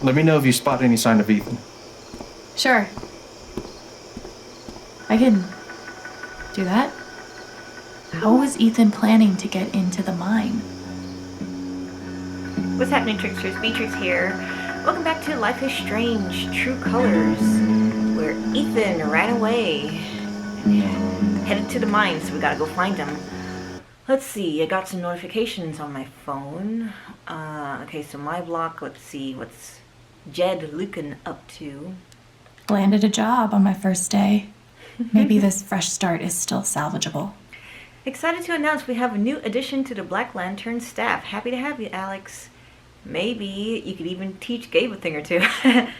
Let me know if you spot any sign of Ethan. Sure. I can do that. How was Ethan planning to get into the mine? What's happening, Tricksters? Beatrix here. Welcome back to Life is Strange, True Colors, where Ethan ran away and headed to the mine, so we gotta go find him. Let's see, I got some notifications on my phone. Okay, so my block, let's see, what's Jed Lucan up to? Landed a job on my first day. Maybe this fresh start is still salvageable. Excited to announce we have a new addition to the Black Lantern staff. Happy to have you, Alex. Maybe you could even teach Gabe a thing or two.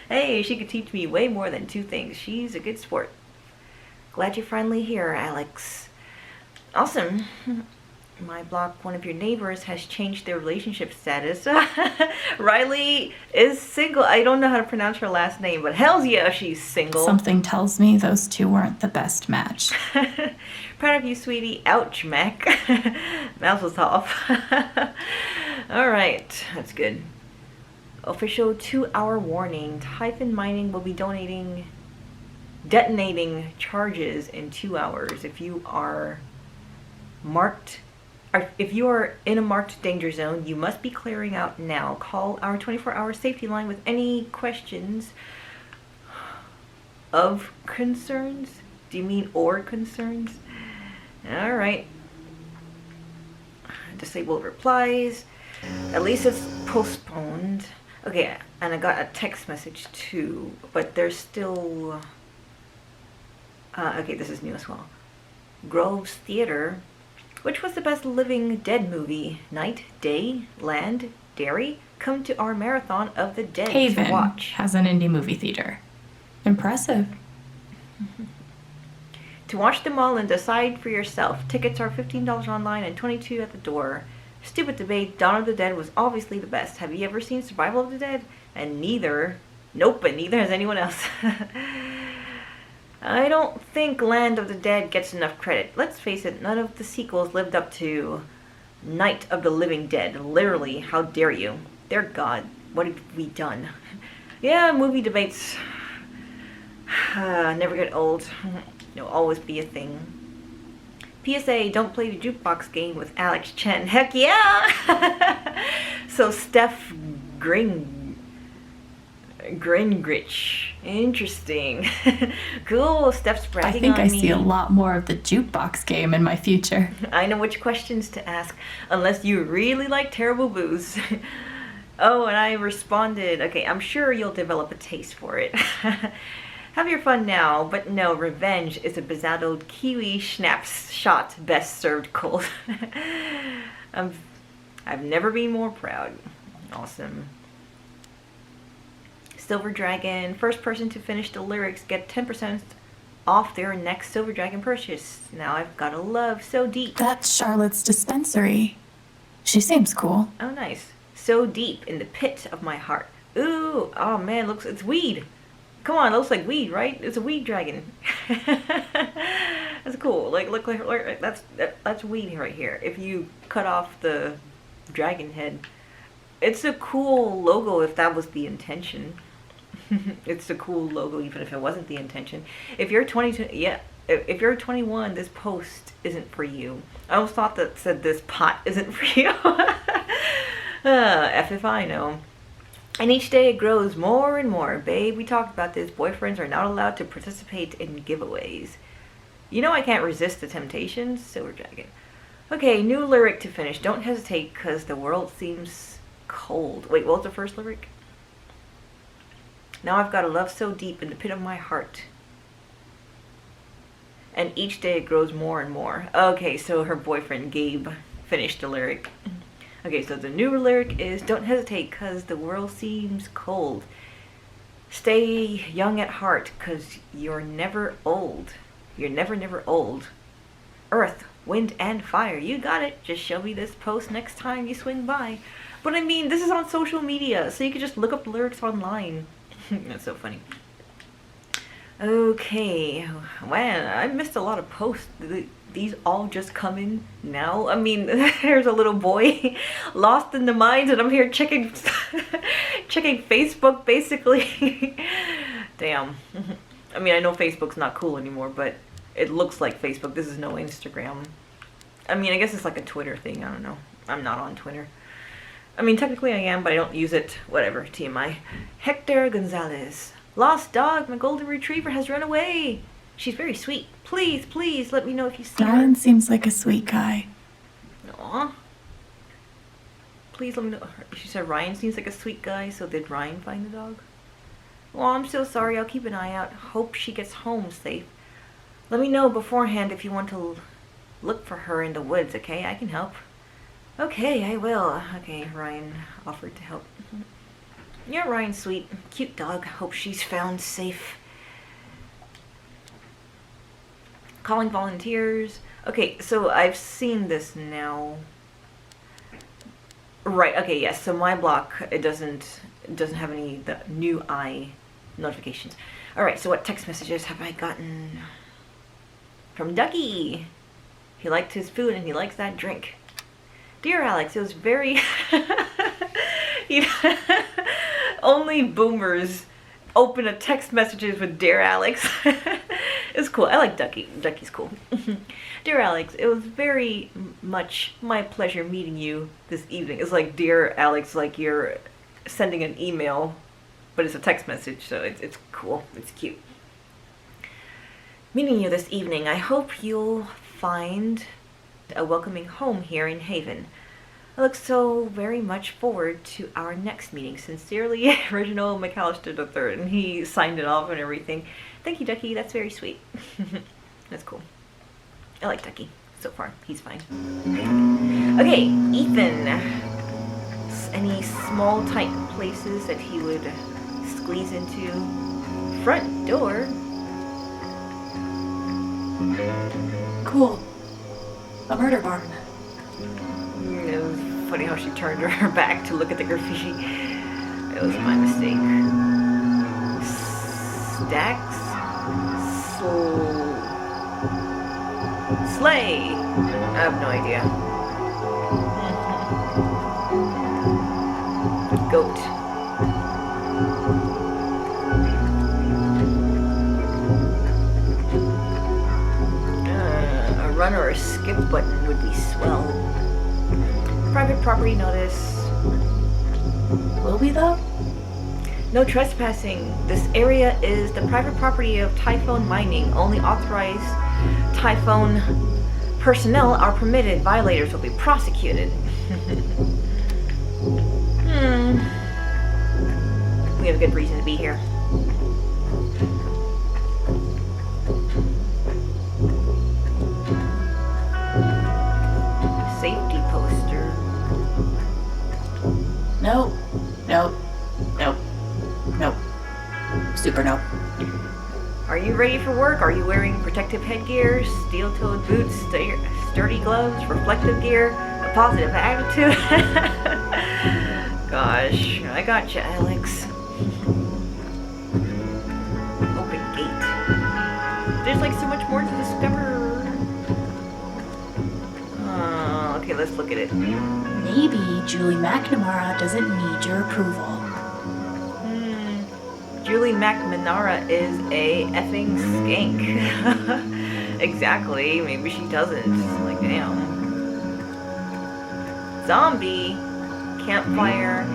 Hey, she could teach me way more than 2 things. She's a good sport. Glad you're finally here, Alex. Awesome. My block, one of your neighbors has changed their relationship status. Riley is single. I don't know how to pronounce her last name, but hells yeah, she's single. Something tells me those two weren't the best match. Proud of you, sweetie. Ouch, Mac. Mouth was off. Alright, that's good. Official 2-hour warning. Typhon Mining will be detonating charges in 2 hours. If you are in a marked danger zone, you must be clearing out now. Call our 24-hour safety line with any questions of concerns. Do you mean or concerns? Alright. Disable replies. At least it's postponed. Okay, and I got a text message too, but there's still... okay, this is new as well. Groves Theater. Which was the best living dead movie? Night, day, land, dairy? Come to our marathon of the dead Haven to watch. has an indie movie theater. Impressive. To watch them all and decide for yourself. Tickets are $15 online and $22 at the door. Stupid debate. Dawn of the Dead was obviously the best. Have you ever seen Survival of the Dead? And neither. Nope, and neither has anyone else. I don't think Land of the Dead gets enough credit. Let's face it, none of the sequels lived up to Night of the Living Dead. Literally, how dare you? Dear God, what have we done? Yeah, movie debates never get old. They'll always be a thing. PSA, don't play the jukebox game with Alex Chen. Heck yeah! So Steph Gringrich. Interesting. Cool, Steph's bragging on me. I think I see a lot more of the jukebox game in my future. I know which questions to ask, unless you really like terrible booze. Oh, and I responded, okay, I'm sure you'll develop a taste for it. Have your fun now, but no, revenge is a bezaddled kiwi schnapps shot best served cold. I've never been more proud. Awesome. Silver Dragon, first person to finish the lyrics get 10% off their next Silver Dragon purchase. Now I've got a love so deep. That's Charlotte's dispensary. She seems cool. Oh, nice. So deep in the pit of my heart. Ooh, oh man, it's weed. Come on, it looks like weed, right? It's a weed dragon. That's cool. Look, that's weed right here. If you cut off the dragon head, it's a cool logo if that was the intention. It's a cool logo even if it wasn't the intention. If you're 22, yeah, if you're 21, this post isn't for you. I almost thought that said this pot isn't for you. F if I know. And each day it grows more and more. Babe, we talked about this. Boyfriends are not allowed to participate in giveaways. You know I can't resist the temptations. Silver Dragon. Okay, new lyric to finish. Don't hesitate because the world seems cold. Wait, what was the first lyric? Now I've got a love so deep in the pit of my heart. And each day it grows more and more. Okay, so her boyfriend Gabe finished the lyric. Okay, so the new lyric is, don't hesitate because the world seems cold. Stay young at heart because you're never old. You're never old. Earth, wind, and fire. You got it. Just show me this post next time you swing by. But I mean, this is on social media, so you can just look up lyrics online. That's so funny. Okay, man, I missed a lot of posts. These all just come in now. I mean, there's a little boy lost in the mines, and I'm here checking checking Facebook, basically. Damn. I mean, I know Facebook's not cool anymore, but it looks like Facebook. This is no Instagram. I mean, I guess it's like a Twitter thing. I don't know. I'm not on Twitter. I mean, technically I am, but I don't use it. Whatever. TMI. Hector Gonzalez. Lost dog. My golden retriever has run away. She's very sweet. Please, please let me know if you see her. Ryan seems like a sweet guy. Aw. Please let me know. She said Ryan seems like a sweet guy, so did Ryan find the dog? Well, I'm so sorry. I'll keep an eye out. Hope she gets home safe. Let me know beforehand if you want to look for her in the woods, okay? I can help. Okay, I will. Okay, Ryan offered to help. Yeah, Ryan's sweet. Cute dog. Hope she's found safe. Calling volunteers. Okay, so I've seen this now. Right, okay, yes. So my block, it doesn't have any the new eye notifications. Alright, so what text messages have I gotten? From Ducky. He liked his food and he likes that drink. Dear Alex, it was very... you know, only boomers open a text messages with Dear Alex. It's cool. I like Ducky. Ducky's cool. Dear Alex, it was very much my pleasure meeting you this evening. It's like Dear Alex, like you're sending an email, but it's a text message, so it's cool. It's cute. Meeting you this evening, I hope you'll find a welcoming home here in Haven. I look so very much forward to our next meeting. Sincerely, Reginald McAllister III. And he signed it off and everything. Thank you, Ducky. That's very sweet. That's cool. I like Ducky so far. He's fine. Okay, Ethan. Any small, tight places that he would squeeze into? Front door. Cool. A murder barn. It was funny how she turned her back to look at the graffiti. It was my mistake. Stacks? Slay! I have no idea. Goat. A run or a skip button would be swell. Private property notice. Will we though? No trespassing. This area is the private property of Typhone Mining. Only authorized Typhone personnel are permitted. Violators will be prosecuted. We have a good reason to be here. Safety poster. Nope. Nope. Nope. Nope. Super nope. Are you ready for work? Are you wearing protective headgear, steel-toed boots, sturdy gloves, reflective gear, a positive attitude? Gosh, I gotcha, Alex. Open gate. There's like so much more to discover. Okay, let's look at it. Maybe Julie McNamara doesn't need your approval. Julie McNamara is a effing skank. Exactly. Maybe she doesn't. Like, damn. Zombie. Campfire.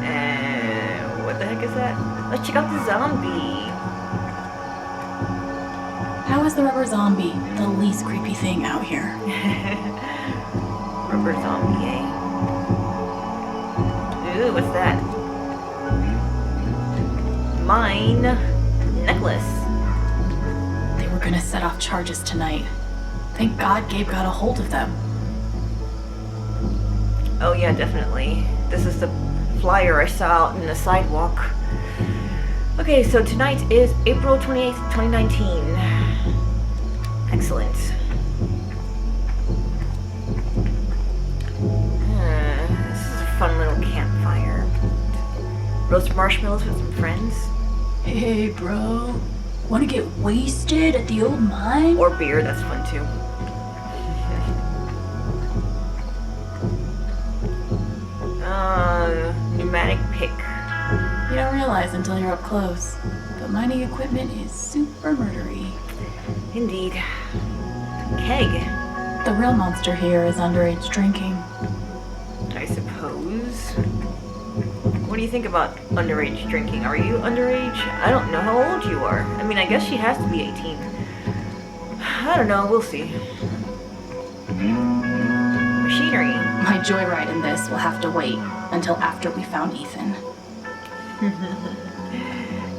And what the heck is that? Let's check out the zombie. How is the rubber zombie the least creepy thing out here? Rubber zombie, eh? Ooh, what's that? Mine necklace. They were gonna set off charges tonight. Thank God Gabe got a hold of them. Oh yeah, definitely. This is the flyer I saw out in the sidewalk. Okay, so tonight is April 28th, 2019. Excellent. This is a fun little campfire. Roast marshmallows with some friends. Hey, bro. Want to get wasted at the old mine? Or beer, that's fun too. Pneumatic pick. You don't realize until you're up close, but mining equipment is super murdery. Indeed. Keg. The real monster here is underage drinking. I suppose. What do you think about underage drinking? Are you underage? I don't know how old you are. I mean, I guess she has to be 18. I don't know, we'll see. Machinery. My joyride in this will have to wait until after we found Ethan.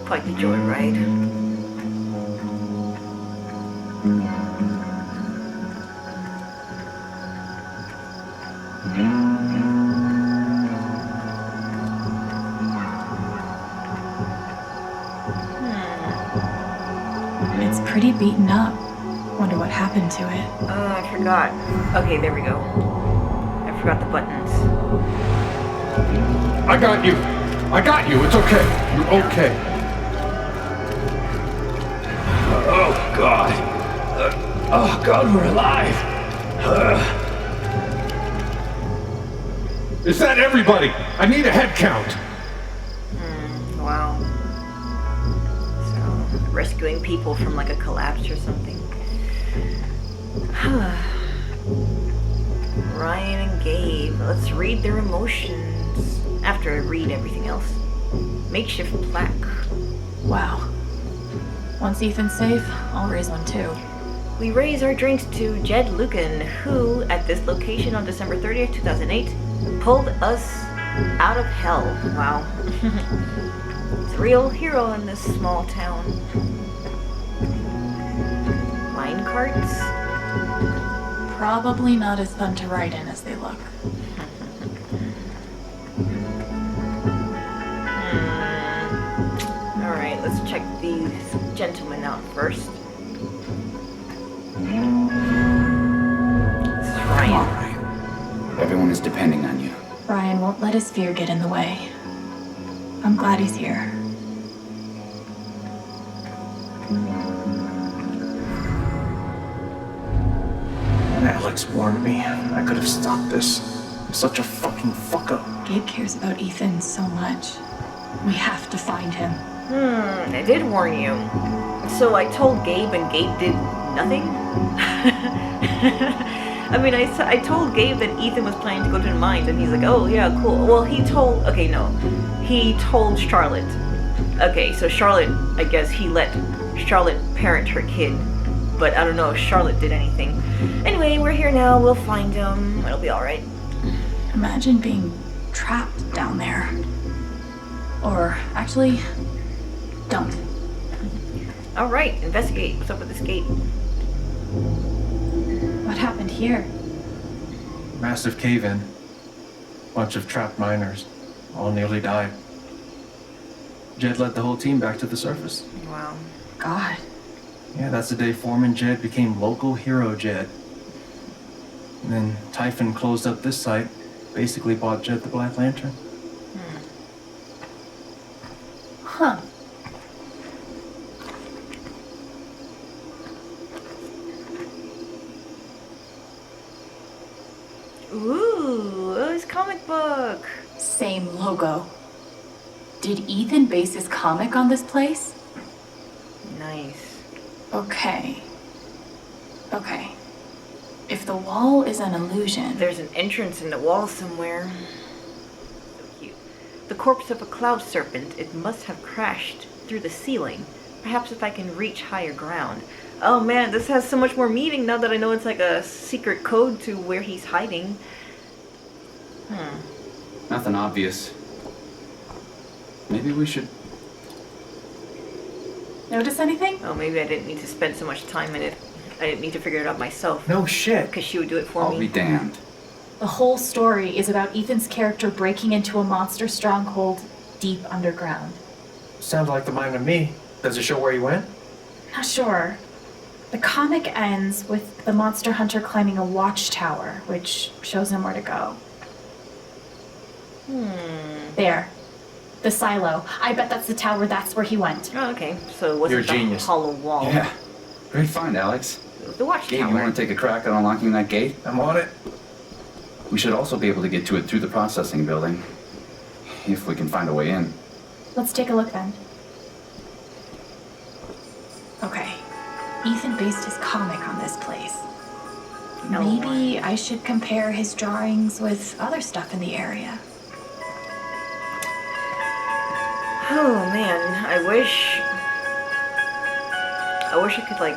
Quite the joyride. It's pretty beaten up. Wonder what happened to it. I forgot. Okay, there we go. I forgot the buttons. I got you. I got you. It's okay. You're okay. Oh, God. Oh, God, we're alive. Is that everybody? I need a head count. Wow. So, rescuing people from like a collapse or something. Ryan and Gabe. Let's read their emotions. After I read everything else. Makeshift plaque. Wow. Once Ethan's safe, I'll raise one too. We raise our drinks to Jed Lucan, who, at this location on December 30th, 2008, pulled us out of hell. Wow. It's a real hero in this small town. Mine carts? Probably not as fun to ride in as they look. Alright, let's check these gentlemen out first. This is Ryan. All right. Everyone is depending on you. Ryan won't let his fear get in the way. I'm glad he's here. Alex warned me. I could have stopped this. I'm such a fucking fuck up. Gabe cares about Ethan so much. We have to find him. I did warn you. So I told Gabe and Gabe did nothing? I mean, I told Gabe that Ethan was planning to go to the mines, and he's like, oh yeah, cool. Well, he told Charlotte. Okay, so Charlotte, I guess he let Charlotte parent her kid, but I don't know if Charlotte did anything. Anyway, we're here now, we'll find him, it'll be alright. Imagine being trapped down there. Or, actually, don't. Alright, investigate. What's up with this gate? What happened here? Massive cave-in. Bunch of trapped miners. All nearly died. Jed led the whole team back to the surface. Wow. God. Yeah, that's the day Foreman Jed became local hero Jed. And then Typhon closed up this site, basically bought Jed the Black Lantern. Huh. Ooh, his comic book. Same logo. Did Ethan base his comic on this place? Nice. Okay. If the wall is an illusion... There's an entrance in the wall somewhere. So cute. The corpse of a cloud serpent. It must have crashed through the ceiling. Perhaps if I can reach higher ground. Oh man, this has so much more meaning now that I know it's like a secret code to where he's hiding. Nothing obvious. Maybe we should... Notice anything? Oh, maybe I didn't need to spend so much time in it. I didn't need to figure it out myself. No shit. Because she would do it for I'll me. be damned. The whole story is about Ethan's character breaking into a monster stronghold deep underground. Sounds like the mind of me. Does it show where he went? Not sure. The comic ends with the monster hunter climbing a watchtower, which shows him where to go. There. The silo. I bet that's the tower. That's where he went. Oh, okay. So it wasn't You're a the genius. hollow wall. Yeah. Great find, Alex. It was the Gabe, you watchtower. want to take a crack at unlocking that gate? I'm on it. We should also be able to get to it through the processing building. If we can find a way in. Let's take a look then. Okay. Ethan based his comic on this place. No. Maybe I should compare his drawings with other stuff in the area. Oh man, I wish I could like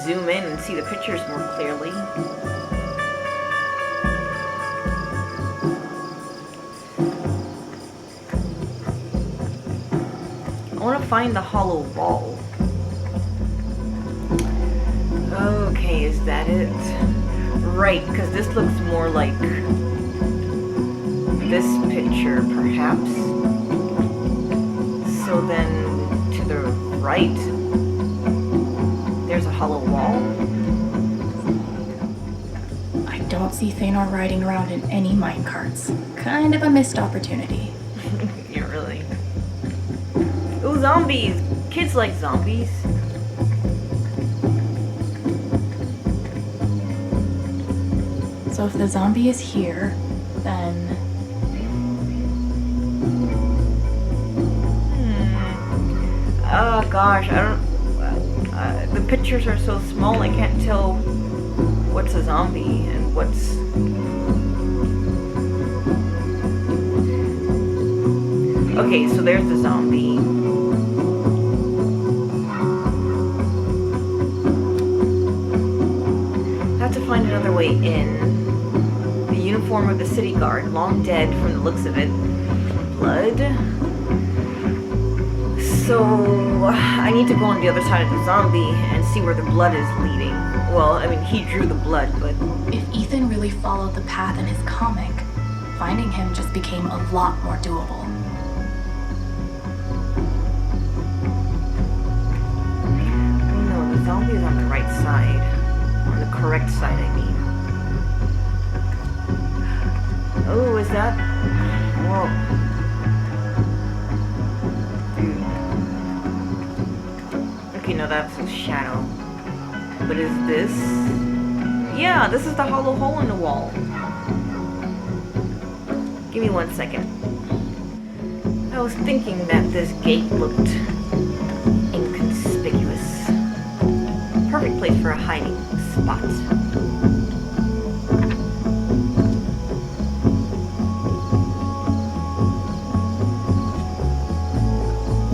zoom in and see the pictures more clearly. I want to find the hollow wall. Okay, is that it? Right, because this looks more like this picture, perhaps. So then, to the right, there's a hollow wall. I don't see Thanor riding around in any minecarts. Kind of a missed opportunity. Yeah, really. Ooh, zombies! Kids like zombies. So if the zombie is here, then... Oh gosh, I don't... the pictures are so small, I can't tell what's a zombie and what's... Okay, so there's the zombie. I have to find another way in. The uniform of the city guard, long dead from the looks of it. Blood. So I need to go on the other side of the zombie and see where the blood is leading. Well, I mean, he drew the blood, but... If Ethan really followed the path in his comic, finding him just became a lot more doable. No, the zombie is on the right side. On the correct side, I mean. Oh, is that... Whoa. Okay, no, that's a shadow. But is this... Yeah, this is the hollow hole in the wall. Give me 1 second. I was thinking that this gate looked inconspicuous. Perfect place for a hiding spot.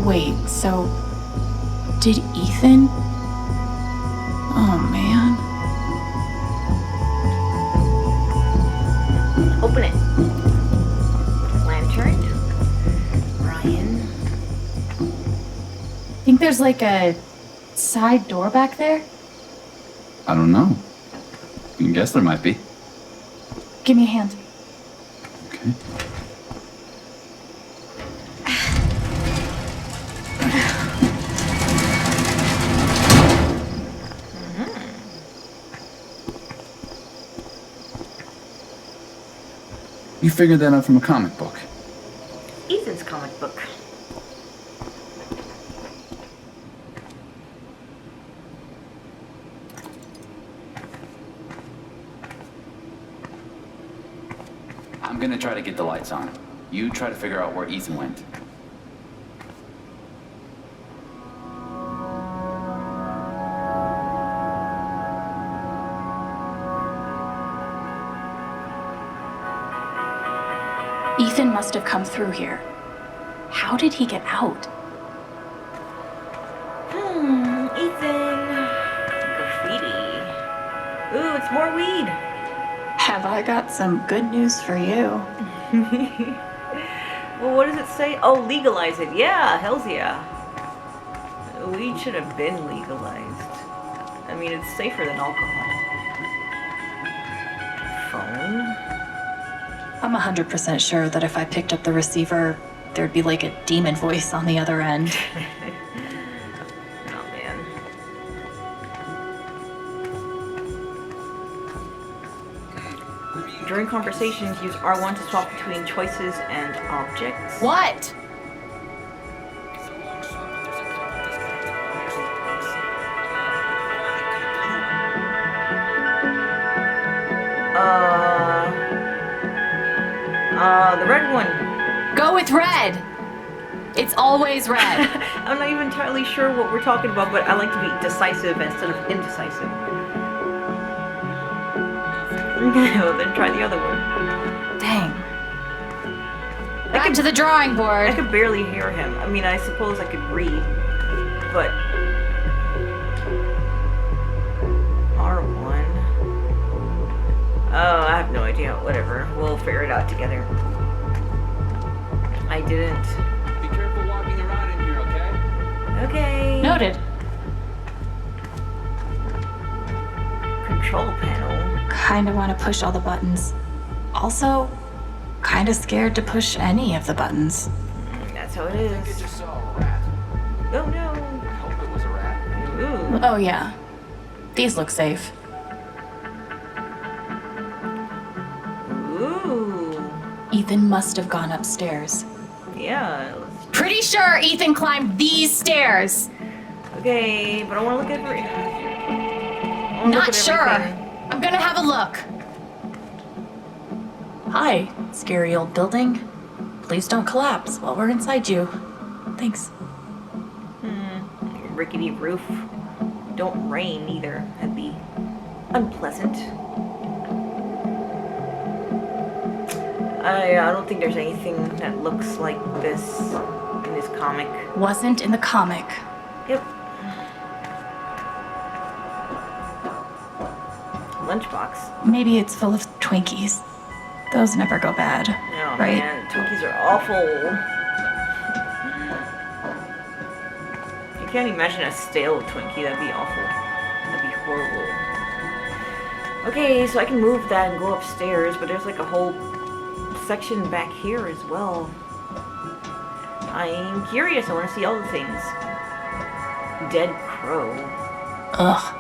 Wait, so... Did Ethan? Oh, man. Open it. Lantern. Brian. Think there's like a side door back there? I don't know. I guess there might be. Give me a hand. Okay. You figured that out from a comic book. Ethan's comic book. I'm gonna try to get the lights on. You try to figure out where Ethan went. Ethan must have come through here. How did he get out? Ethan. Graffiti. Ooh, it's more weed. Have I got some good news for you? Well, what does it say? Oh, legalize it. Yeah, hells yeah. Weed should have been legalized. I mean, it's safer than alcohol. Phone. I'm 100% sure that if I picked up the receiver, there'd be like a demon voice on the other end. Oh, man. During conversations, use R1 to swap between choices and objects. What? It's always red. I'm not even entirely sure what we're talking about, but I like to be decisive instead of indecisive. Well, then try the other one. Dang. Back to the drawing board. I could barely hear him. I mean, I suppose I could read, but R1. Oh, I have no idea. Whatever. We'll figure it out together. I didn't. Be careful walking around in here, okay? Okay. Noted. Control panel. Kinda wanna push all the buttons. Also, kinda scared to push any of the buttons. That's how it I think I is. just saw a rat. Oh no. I hope it was a rat. Ooh. Oh yeah. These look safe. Ooh. Ethan must have gone upstairs. Yeah. Pretty sure Ethan climbed these stairs. Okay, but I want to look at Not sure. I'm gonna have a look. Hi, scary old building. Please don't collapse while we're inside you. Thanks. Rickety roof. Don't rain either. That'd be unpleasant. I don't think there's anything that looks like this in this comic. Wasn't in the comic. Yep. Lunchbox. Maybe it's full of Twinkies. Those never go bad, Oh right? man, Twinkies are awful. I can't imagine a stale Twinkie. That'd be awful. That'd be horrible. Okay, so I can move that and go upstairs, but there's like a whole section back here as well. I'm curious. I want to see all the things. Dead crow. Ugh.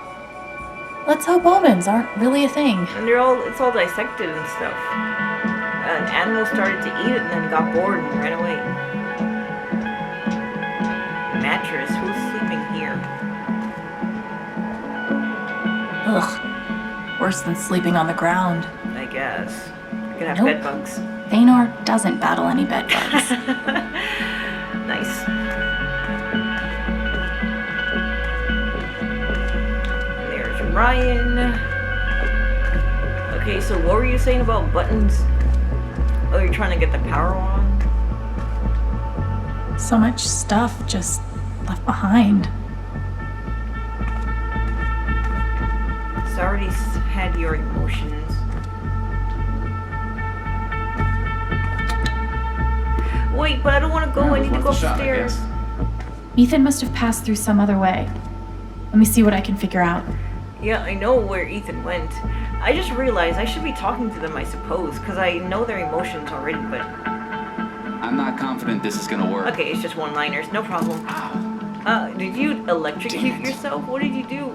Let's hope omens aren't really a thing. And it's all dissected and stuff. An animal started to eat it and then got bored and ran away. Mattress, who's sleeping here? Ugh. Worse than sleeping on the ground. I guess. I could have Nope. bed bugs. Thanor doesn't battle any bed bugs. Nice. There's Ryan. Okay, so what were you saying about buttons? Oh, you're trying to get the power on? So much stuff just left behind. It's already had your emotions. Wait, but I don't want to go. I need to go Worth a shot, I upstairs. guess. Ethan must have passed through some other way. Let me see what I can figure out. Yeah, I know where Ethan went. I just realized I should be talking to them, I suppose, because I know their emotions already, but... I'm not confident this is gonna work. Okay, it's just one-liners, no problem. Did you electrocute yourself? What did you do?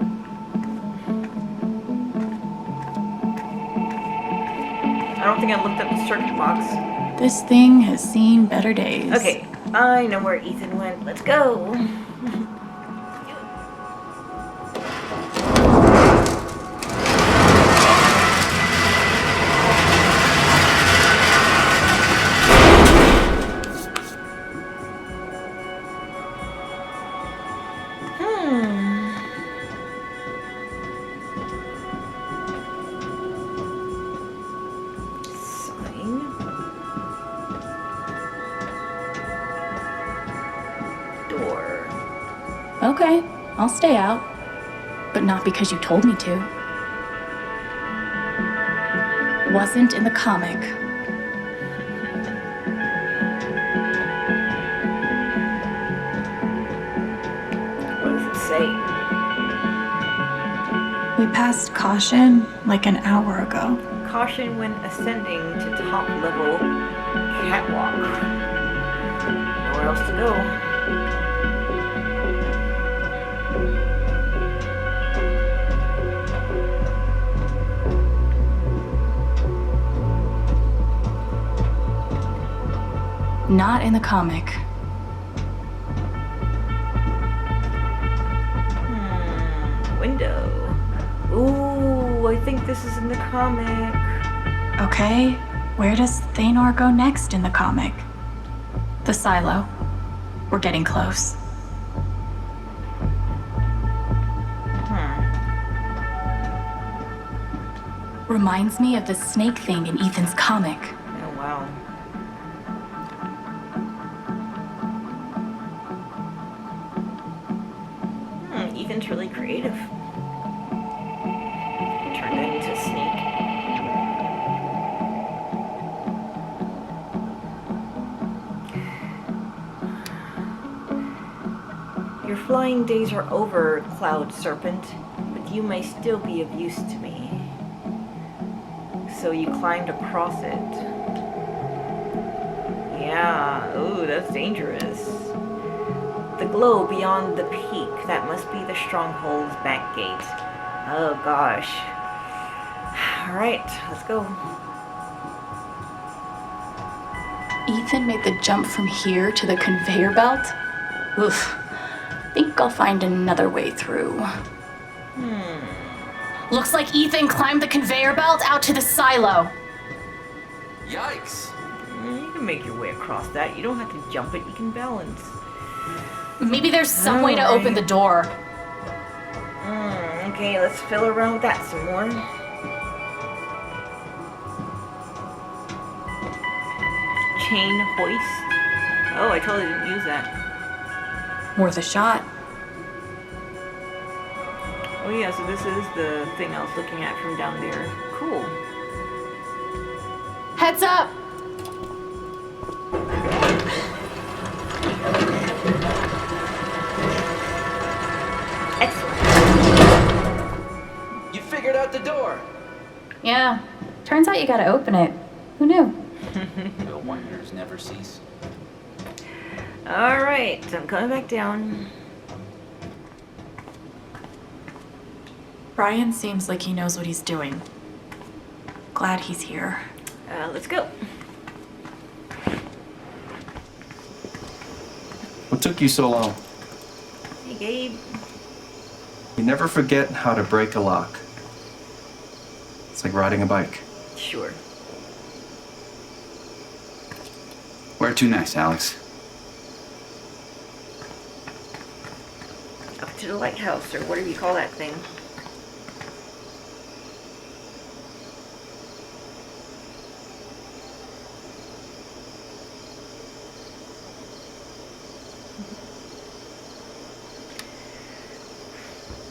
I don't think I looked at the circuit box. This thing has seen better days. Okay, I know where Ethan went. Let's go. Sign. Door. Okay, I'll stay out. But not because you told me to. Wasn't in the comic. What does it say? We passed caution like an hour ago. Caution when ascending to top level catwalk. Nowhere else to go. Not in the comic. Window. Ooh, I think this is in the comic. Okay, where does Thanor go next in the comic? The silo. We're getting close. Reminds me of the snake thing in Ethan's comic. Oh, wow. Ethan's really creative. Turned it into a snake. Your flying days are over, Cloud Serpent, but you may still be of use to me. So you climbed across it. Yeah, ooh, that's dangerous. The glow beyond the peak, that must be the stronghold's back gate. Oh gosh. Alright, let's go. Ethan made the jump from here to the conveyor belt? Oof. Think I'll find another way through. Looks like Ethan climbed the conveyor belt out to the silo. Yikes! You can make your way across that. You don't have to jump it, you can balance. Maybe there's some way to open the door. Okay, let's fill around with that some more. Chain hoist. Oh, I totally didn't use that. Worth a shot. Oh yeah, so this is the thing I was looking at from down there. Cool. Heads up! Excellent. You figured out the door. Yeah. Turns out you gotta open it. Who knew? The wonders never cease. Alright, I'm coming back down. Brian seems like he knows what he's doing. Glad he's here. Let's go. What took you so long? Hey, Gabe. You never forget how to break a lock. It's like riding a bike. Sure. Where to next, Alex? Up to the lighthouse, or whatever you call that thing.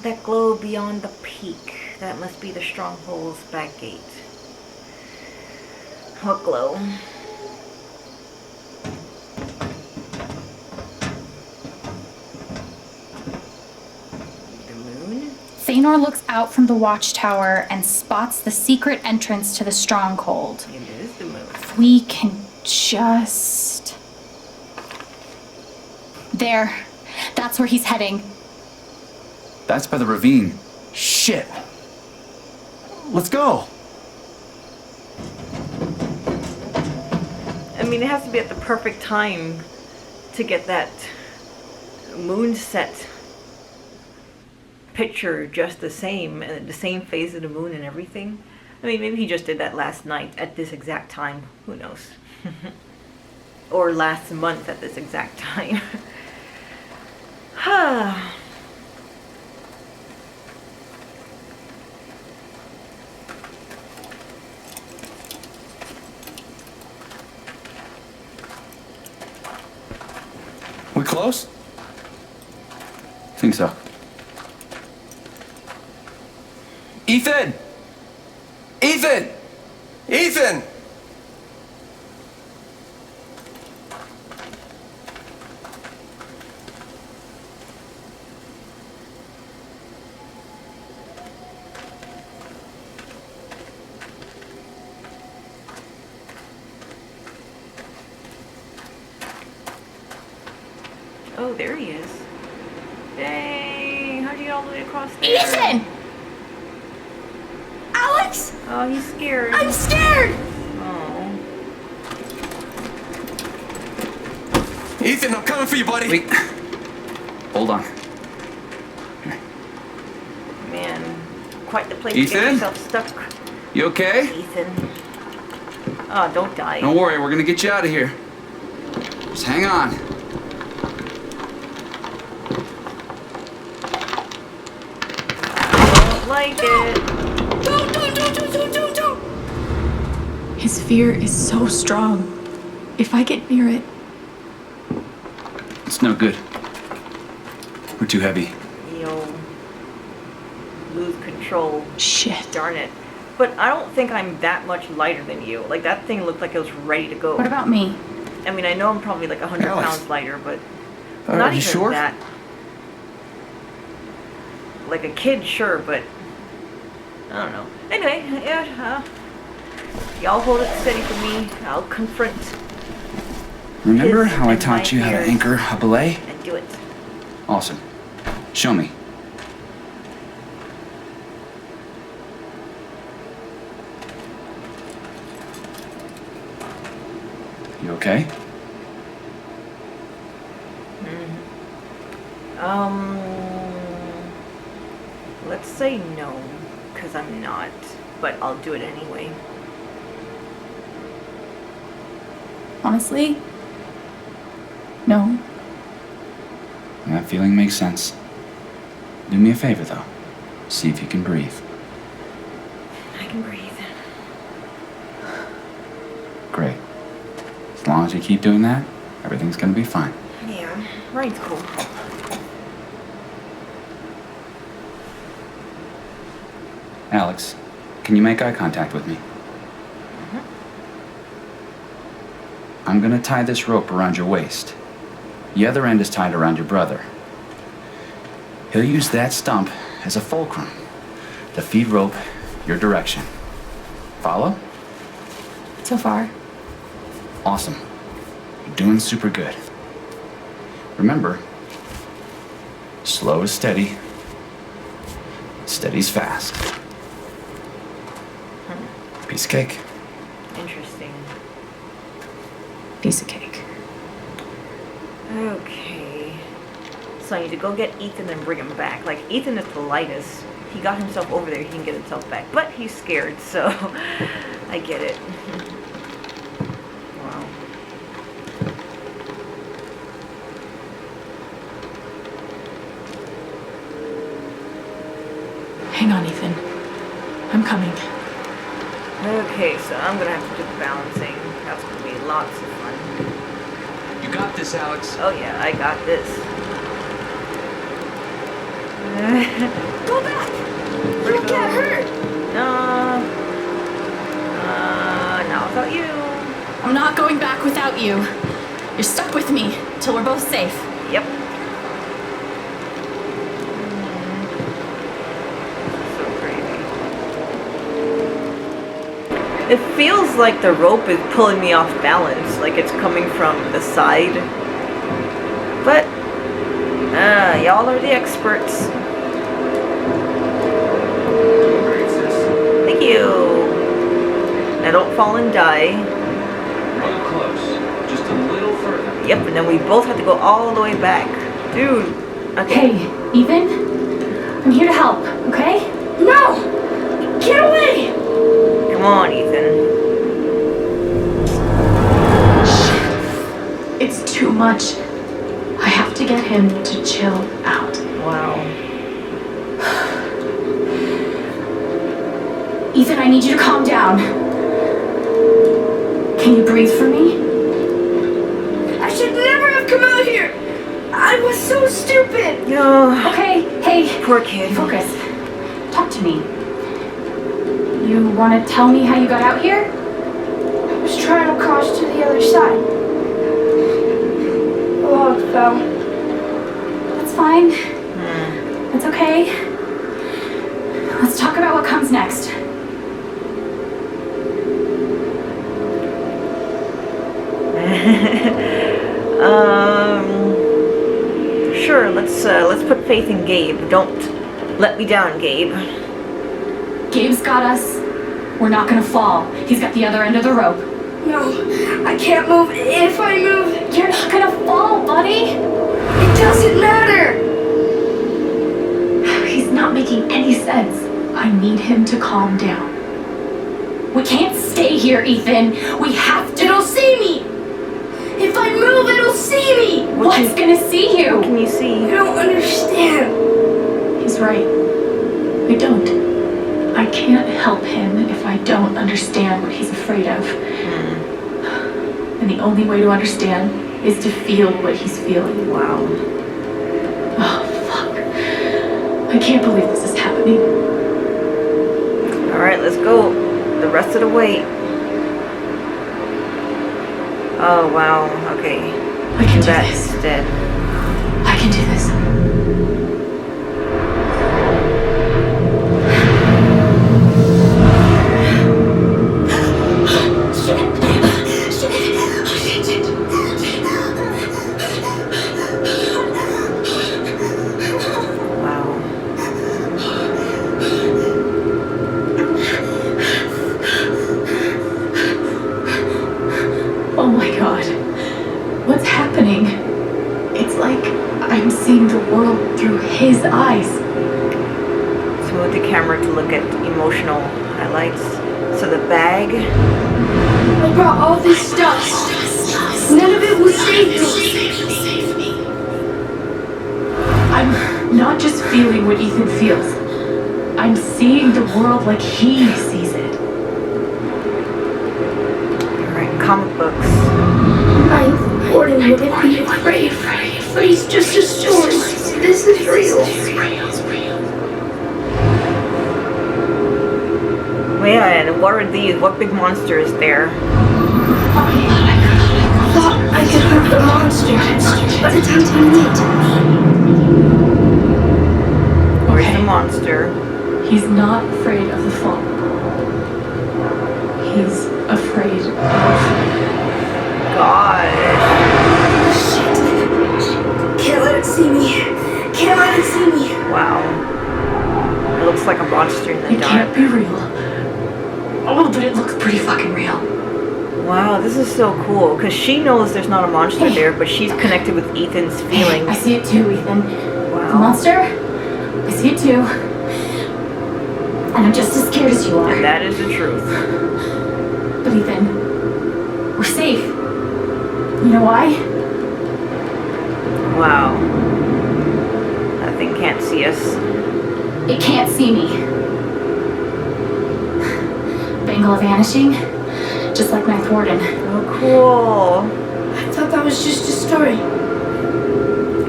That glow beyond the peak, that must be the stronghold's back gate. What glow? The moon? Thanor looks out from the watchtower and spots the secret entrance to the stronghold. It is the moon. We can just... There. That's where he's heading. That's by the ravine. Shit! Let's go! I mean, it has to be at the perfect time to get that moonset picture just the same, and the same phase of the moon and everything. I mean, maybe he just did that last night at this exact time. Who knows? Or last month at this exact time. We close? Think so. Ethan! Ethan! Ethan! Oh, there he is. Dang, how'd you get all the way across there? Ethan! Alex! Oh, he's scared. I'm scared! Oh. Ethan, I'm coming for you, buddy! Wait. Hold on. Man, quite the place to Ethan? get yourself stuck. You okay? Ethan. Oh, don't die. Don't worry, we're gonna get you out of here. Just hang on. don't like it. Don't. His fear is so strong. If I get near it, It's no good. We're too heavy. You'll lose control. shit. Darn it. But I don't think I'm that much lighter than you. Like, that thing looked like it was ready to go. What about me? I mean, I know I'm probably like 100 Alex. pounds lighter, but Are not you even sure? that. Like a kid, sure, but I don't know. Anyway, yeah, y'all hold it steady for me. I'll confront Remember His how I and taught my you how to ears. anchor a belay? and do it. Awesome. Show me. You okay? Let's say no, because I'm not, but I'll do it anyway. Honestly? No. That feeling makes sense. Do me a favor, though. See if you can breathe. I can breathe. Great. As long as you keep doing that, everything's gonna be fine. Yeah, rain's cool. Alex, can you make eye contact with me? I'm gonna tie this rope around your waist. The other end is tied around your brother. He'll use that stump as a fulcrum to feed rope your direction. Follow? So far. Awesome. You're doing super good. Remember, slow is steady, steady's fast. Piece of cake. Interesting. Piece of cake. Okay. So I need to go get Ethan and bring him back. Like, Ethan is the lightest. He got himself over there, he can get himself back. But he's scared, so I get it. Wow. Hang on, Ethan. I'm coming. Okay, so I'm gonna have to do the balancing. That's gonna be lots of fun. You got this, Alex. Oh yeah, I got this. Go back! Where'd it go? hurt! Now without you. I'm not going back without you. You're stuck with me till we're both safe. Yep. So crazy. It feels like the rope is pulling me off balance, like it's coming from the side. But, y'all are the experts. Great, sis. Thank you. Now don't fall and die. Real close. Just a little further. Yep, and then we both have to go all the way back. Dude. Okay. Hey, Ethan? I'm here to help, okay? No! Get away! Come on, Ethan. It's too much. I have to get him to chill out. Wow. Ethan, I need you to calm down. Can you breathe for me? I should never have come out here. I was so stupid. No. Okay, hey, Poor kid. focus. Talk to me. You want to tell me how you got out here? I was trying to cross to the other side. The log fell. That's fine. That's okay. Let's talk about what comes next. Sure. Let's put faith in Gabe. Don't let me down, Gabe. Gabe's got us. We're not gonna fall. He's got the other end of the rope. No, I can't move. If I move, You're not gonna fall, buddy. it doesn't matter. He's not making any sense. I need him to calm down. We can't stay here, Ethan. We have to. It'll see me. If I move, it'll see me. What's gonna see What you? can you see? You don't understand. He's right. I don't. I can't help him if I don't understand what he's afraid of. And the only way to understand is to feel what he's feeling. Wow. Oh, fuck. I can't believe this is happening. Alright, let's go. The rest of the way. Oh, wow. Okay. I can do that this. instead. I can do this. Wow. Oh my god. What's happening? It's like I'm seeing the world through his eyes. So move the camera to look at emotional highlights. So the bag. I brought all this stuff. None of it will save me. I'm not just feeling what Ethan feels. I'm seeing the world like he sees it. Alright, comic books. I Gordon wouldn't be afraid, but he's just a story. This is real. Man, what are these? What big monster is there? I thought I could hurt the monster, but it's too late. Where's the monster? He's not afraid of the fall. He's afraid of... Gosh. Can't let it see me. Can't let it see me. Wow. It looks like a monster in the It dark. can't be real. Oh, but it looks pretty fucking real. Wow, this is so cool. Because she knows there's not a monster there, but she's connected with Ethan's feelings. I see it too, Ethan. Wow. The monster? I see it too. And I'm just as scared as you are. And that is the truth. But Ethan, we're safe. You know why? Wow. That thing can't see us. It can't see me. Bangle vanishing, just like Ninth Warden. Oh, cool. I thought that was just a story.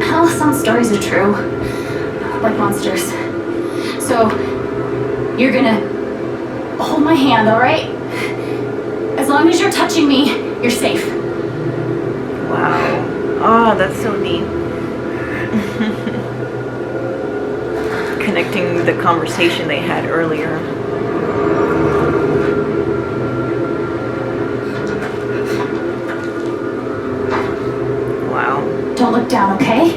Hell, some stories are true. Like monsters. So, you're gonna hold my hand, alright? As long as you're touching me, you're safe. Wow. Oh, that's so neat. Connecting the conversation they had earlier. Wow. Don't look down, okay?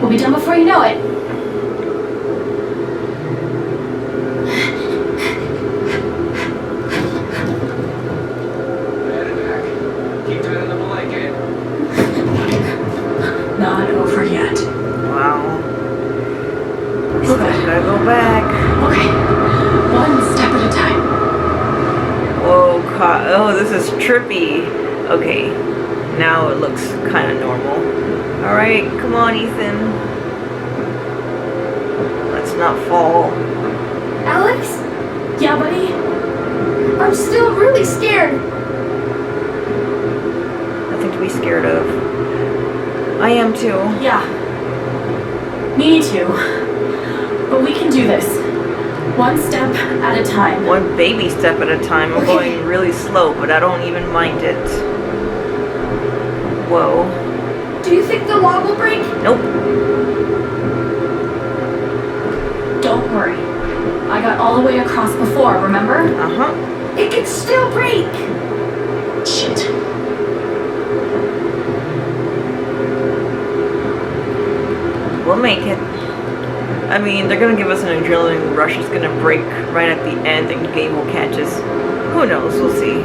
We'll be done before you know it. Keep that in the blanket. Not over yet. Wow. Still gotta go back. Okay, one step at a time. Whoa, oh, this is trippy. Okay, now it looks kind of normal. Alright, come on, Ethan. Let's not fall. Alex? Yeah, buddy? I'm still really scared. Nothing to be scared of. I am too. Yeah. Me too. But we can do this. One step at a time. One baby step at a time. I'm going really slow, but I don't even mind it. Whoa. Do you think the log will break? Nope. Don't worry. I got all the way across before, remember? Uh-huh. It can still break. Shit. We'll make it. I mean, they're gonna give us an adrenaline rush. It's gonna break right at the end and the game will catch us. Who knows? We'll see.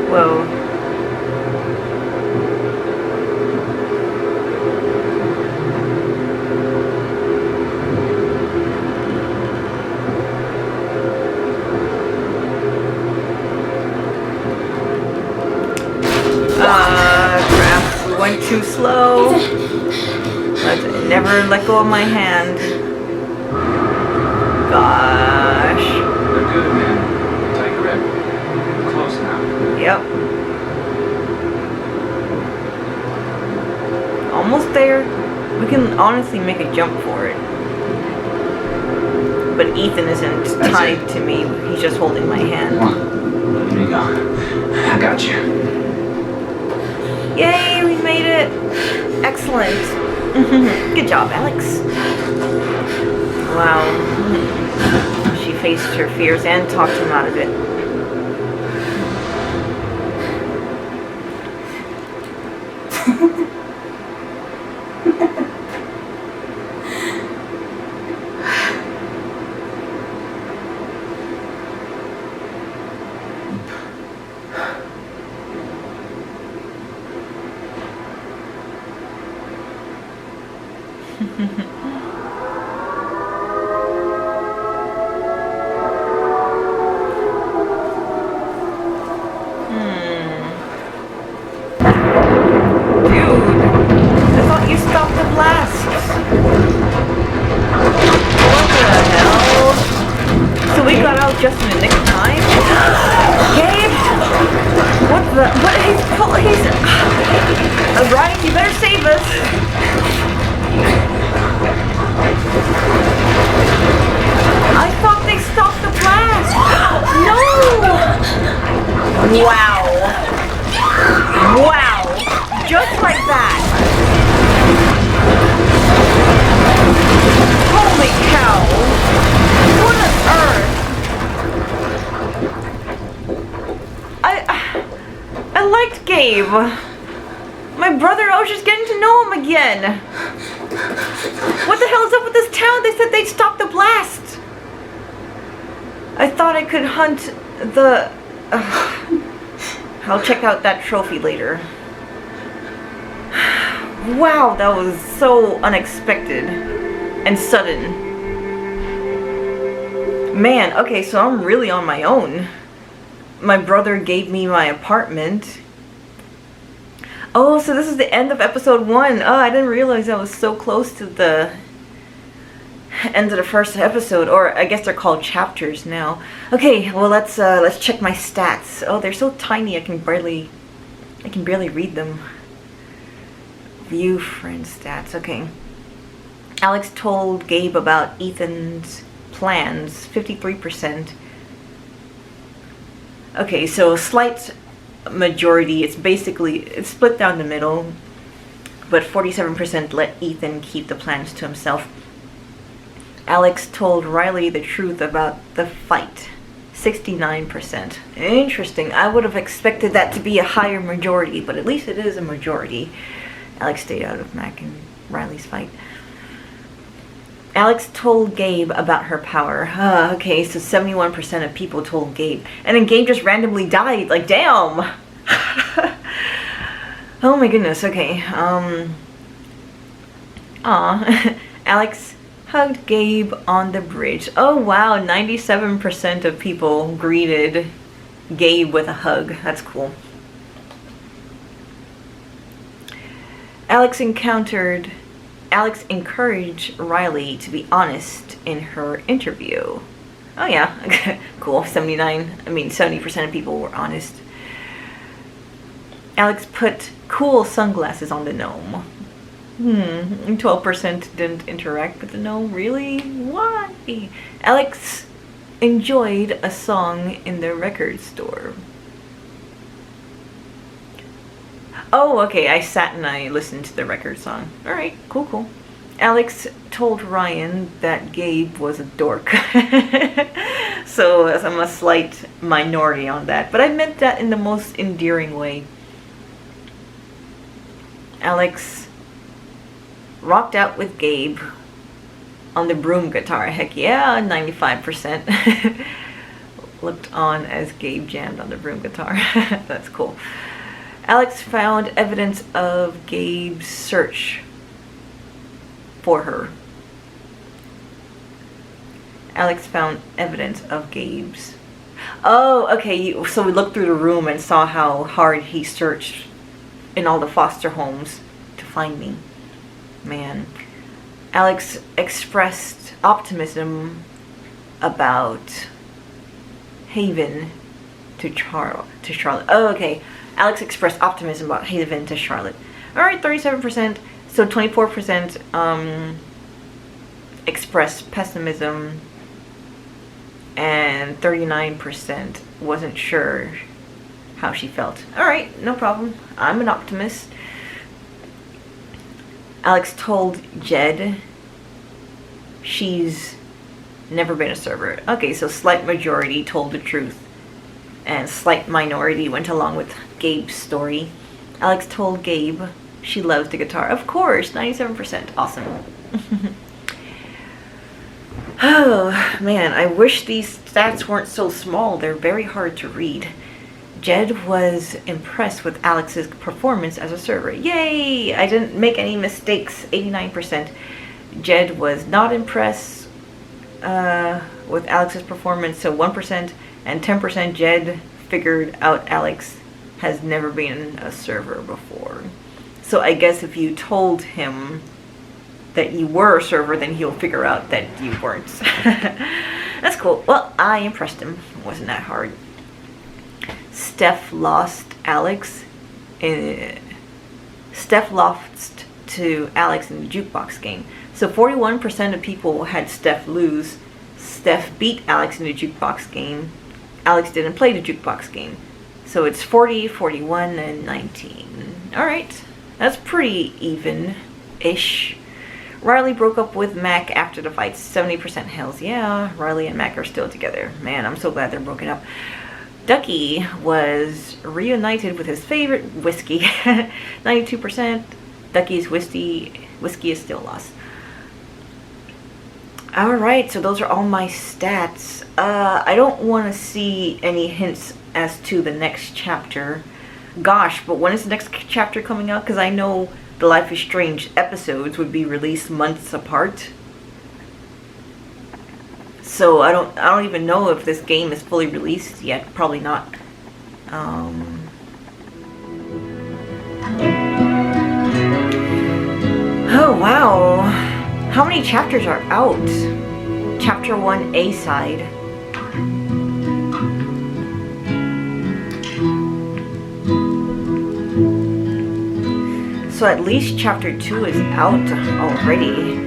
Whoa. Crap. You went too slow. Let's never let go of my hand. Gosh. They're good, man. Tight grip. Close now. Yep. Almost there. We can honestly make a jump for it. But Ethan isn't tied to me. He's just holding my hand. Come on. Here you go. I got you. Yay, we made it. Excellent. Good job, Alex. Wow. She faced her fears and talked him out of it. Just in the nick of time. Gabe! What the? What? He's Ryan, you better save us. I thought they stopped the blast. No! Wow. Wow. Just like that. Holy cow. What on earth? I liked Gabe. My brother, I was just getting to know him again. What the hell is up with this town? They said they'd stop the blast. I thought I could hunt the... I'll check out that trophy later. Wow, that was so unexpected and sudden. Man, okay, so I'm really on my own. My brother gave me my apartment. Oh, so this is the end of episode 1. Oh, I didn't realize I was so close to the end of the first episode, or I guess they're called chapters now. Okay, well let's check my stats. Oh, they're so tiny I can barely read them. View friend stats. Okay. Alex told Gabe about Ethan's plans. 53%. Okay, so a slight majority. It's split down the middle, but 47% let Ethan keep the plans to himself. Alex told Riley the truth about the fight. 69%. Interesting. I would have expected that to be a higher majority, but at least it is a majority. Alex stayed out of Mac and Riley's fight. Alex told Gabe about her power. Okay, so 71% of people told Gabe. And then Gabe just randomly died. Like, damn! Oh my goodness, okay. Alex hugged Gabe on the bridge. Oh wow, 97% of people greeted Gabe with a hug. That's cool. Alex encouraged Riley to be honest in her interview. Oh yeah, cool. 70% of people were honest. Alex put cool sunglasses on the gnome. 12% didn't interact with the gnome. Really? Why? Alex enjoyed a song in the record store. Oh, okay, I sat and I listened to the record song. Alright, cool. Alex told Ryan that Gabe was a dork. So I'm a slight minority on that, but I meant that in the most endearing way. Alex rocked out with Gabe on the broom guitar. Heck yeah, 95%. Looked on as Gabe jammed on the broom guitar. That's cool. Alex found evidence of Gabe's search for her. Alex found evidence of Gabe's. Oh, okay, so we looked through the room and saw how hard he searched in all the foster homes to find me. Man. Alex expressed optimism about Haven to Charlotte. Oh, okay. Alex expressed optimism about Haven to Charlotte. Alright, 37%. So 24% expressed pessimism, and 39% wasn't sure how she felt. Alright, no problem. I'm an optimist. Alex told Jed she's never been a server. Okay, so slight majority told the truth, and slight minority went along with Gabe's story. Alex told Gabe she loves the guitar. Of course, 97%. Awesome. Oh, man, I wish these stats weren't so small. They're very hard to read. Jed was impressed with Alex's performance as a server. Yay! I didn't make any mistakes. 89%. Jed was not impressed with Alex's performance, so 1%, and 10% Jed figured out Alex has never been a server before. So I guess if you told him that you were a server, then he'll figure out that you weren't. That's cool. Well, I impressed him. It wasn't that hard. Steph lost to Alex in the jukebox game. So 41% of people had Steph lose. Steph beat Alex in the jukebox game. Alex didn't play the jukebox game. So it's 40, 41, and 19. Alright. That's pretty even-ish. Riley broke up with Mac after the fight. 70% hells. Yeah, Riley and Mac are still together. Man, I'm so glad they're broken up. Ducky was reunited with his favorite whiskey. 92%. Ducky's whiskey is still lost. Alright, so those are all my stats. I don't want to see any hints as to the next chapter. Gosh, but when is the next chapter coming out? Because I know the Life is Strange episodes would be released months apart. So I don't even know if this game is fully released yet. Probably not. Oh wow. How many chapters are out? Chapter 1 A side. So at least chapter 2 is out already.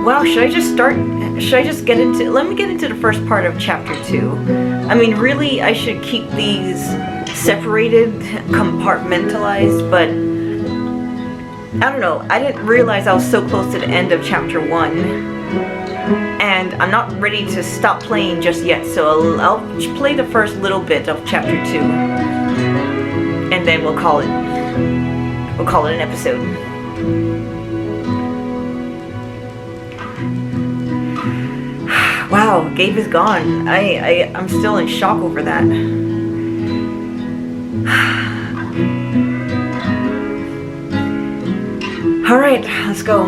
Wow, should I just get into, let me get into the first part of chapter 2. I mean, really, I should keep these separated, compartmentalized, but I don't know. I didn't realize I was so close to the end of chapter 1. And I'm not ready to stop playing just yet, so I'll play the first little bit of chapter 2. And then we'll call it an episode. Wow, Gabe is gone. I'm still in shock over that. Alright, let's go.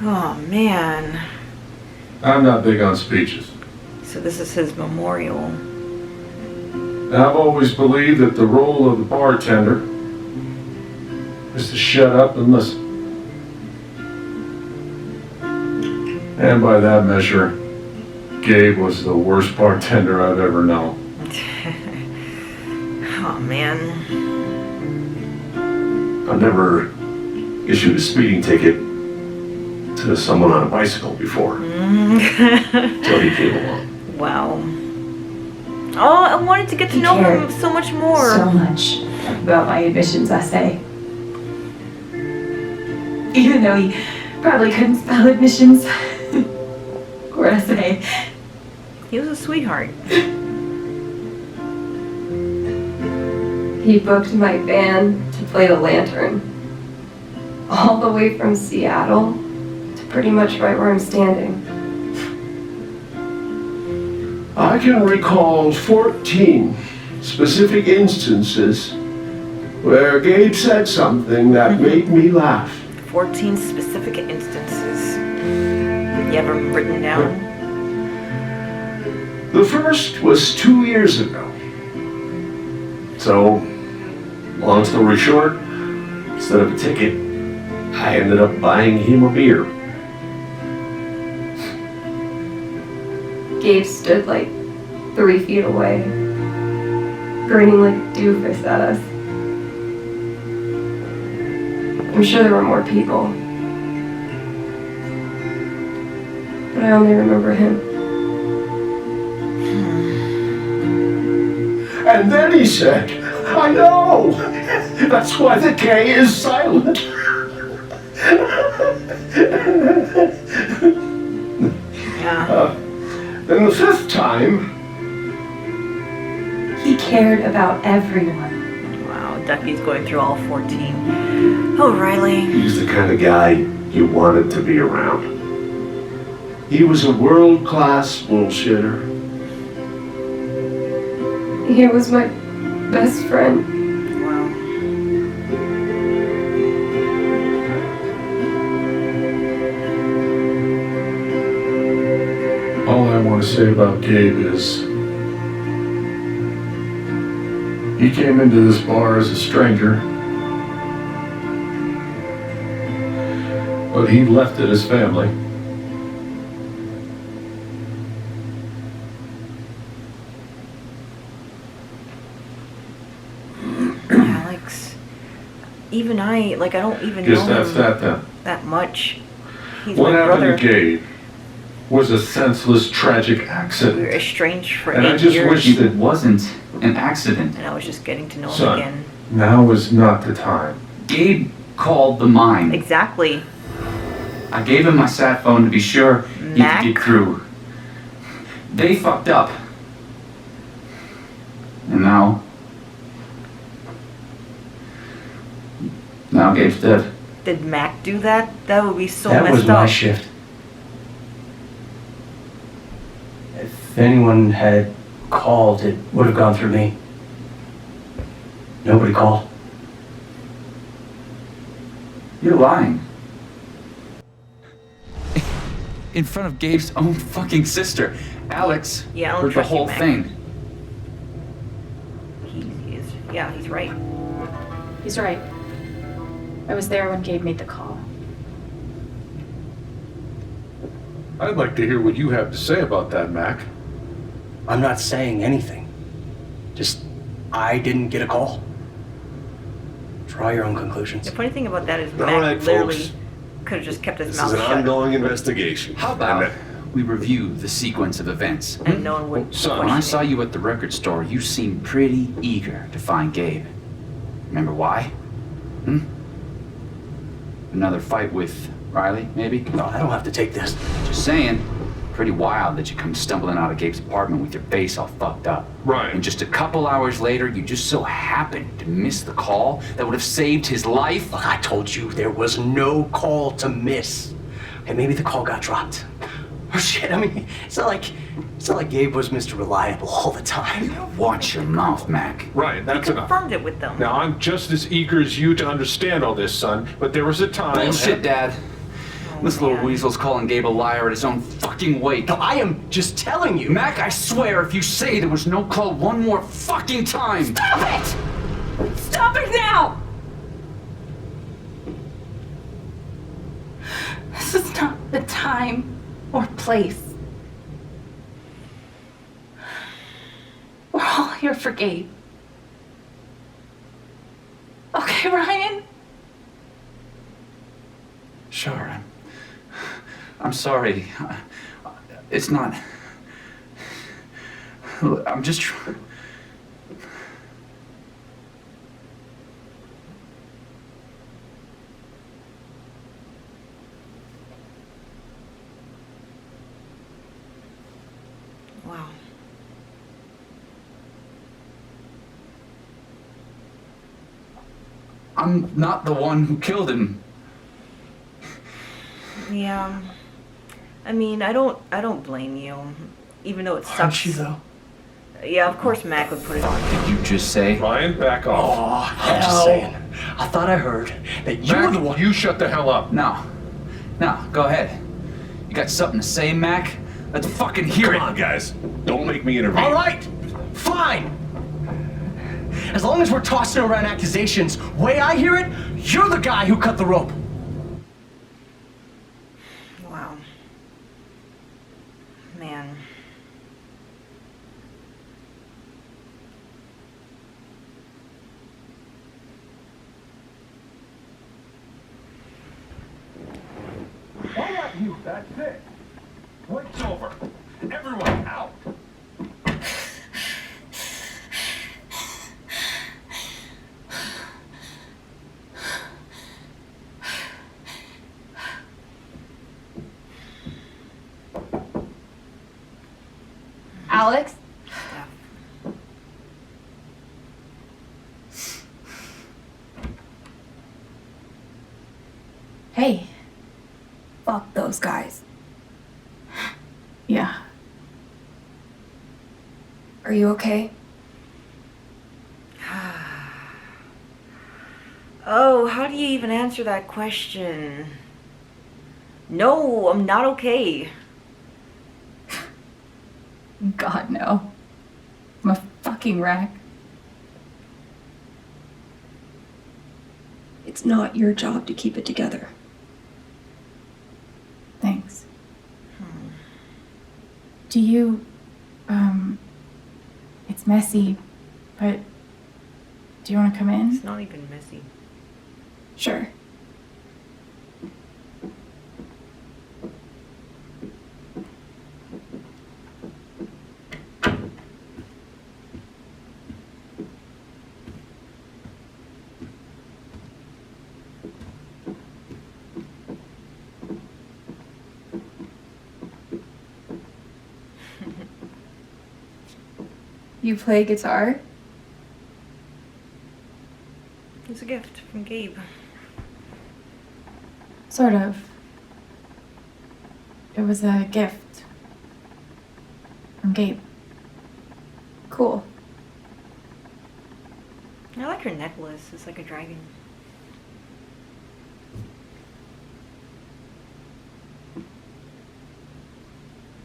Oh man. I'm not big on speeches. So this is his memorial. I've always believed that the role of the bartender is to shut up and listen. And by that measure, Gabe was the worst bartender I've ever known. Oh man. I've never issued a speeding ticket to someone on a bicycle before. Until he came along. Wow. Oh, I wanted to get to know him so much more. So much about my admissions essay. Even though he probably couldn't spell admissions or essay. He was a sweetheart. He booked my band to play the lantern. All the way from Seattle to pretty much right where I'm standing. I can recall 14 specific instances where Gabe said something that made me laugh. 14 specific instances. You have them written down? The first was 2 years ago. So, long story short, instead of a ticket, I ended up buying him a beer. Gabe stood like 3 feet away, grinning like a doofus at us. I'm sure there were more people, but I only remember him. And then he said, I know! That's why the K is silent. Yeah. Then the fifth time, He cared about everyone. Wow, Ducky's going through all 14. Oh, Riley. he's the kind of guy you wanted to be around. He was a world-class bullshitter. He was my best friend. Wow. All I want to say about Gabe is he came into this bar as a stranger, but he left it as family. Alex. Even I don't even Guess know that's him that then. that much. He's What my happened brother. to Gabe was a senseless, tragic We were accident. estranged for And I 8 just years. wish It wasn't an accident. And I was just getting to know him Son. again. Now is not the time. Gabe called the mine. Exactly. I gave him my sat phone to be sure he Mac? could get through. They fucked up. And now Gabe's dead. Did Mac do that? That would be so That messed was my up. shift. If anyone had called, it would have gone through me. Nobody called. You're lying. In front of Gabe's own fucking sister. Alex Yeah, I don't heard the trust you, whole Mac. thing. He's right. He's right. I was there when Gabe made the call. I'd like to hear what you have to say about that, Mac. I'm not saying anything. Just, I didn't get a call. Draw your own conclusions. The funny thing about that is All Mac right, literally folks. could have just kept his This mouth is an shut. ongoing investigation. How about we review the sequence of events? And no one would Son, When I question saw it. you at the record store, you seemed pretty eager to find Gabe. Remember why? Another fight with Riley, maybe? No, I don't have to take this. Just saying. Pretty wild that you come stumbling out of Gabe's apartment with your face all fucked up. Right. And just a couple hours later, you just so happened to miss the call that would have saved his life. Look, I told you there was no call to miss. And maybe the call got dropped. Or shit, I mean, it's not like Gabe was Mr. Reliable all the time. Watch your mouth, Mac. Right, that's enough. Confirmed it with them. Now, I'm just as eager as you to understand all this, son, but there was a time... Bullshit, Dad. This little man. weasel's calling Gabe a liar at his own fucking wake. No, I am just telling you. Mac, I swear, if you say there was no call one more fucking time... Stop it! Stop it now! This is not the time or place. We're all here for Gabe. Okay, Ryan? Sure, I'm sorry. It's not... I'm just... Wow. I'm not the one who killed him. Yeah. I mean, I don't blame you. Even though it sucks. Aren't you, though? Yeah, of course Mac would put it on. Did you just say? Ryan, back off. Oh, I'm just saying. I thought I heard that you were Mac, the one. you shut the hell up. No, go ahead. You got something to say, Mac? Let's fucking hear it. Come on, guys. Don't make me intervene. All right, fine. As long as we're tossing around accusations, way I hear it, you're the guy who cut the rope. Wow. Man. Why not you? That's it. Fight's over. Everyone out. Alex? Hey. Fuck those guys. Yeah. Are you okay? Oh, how do you even answer that question? No, I'm not okay. God, no. I'm a fucking wreck. It's not your job to keep it together. Thanks. Do you, it's messy, but do you want to come in? It's not even messy. Sure. You play guitar? It's a gift from Gabe. Sort of. It was a gift from Gabe. Cool. I like her necklace. It's like a dragon.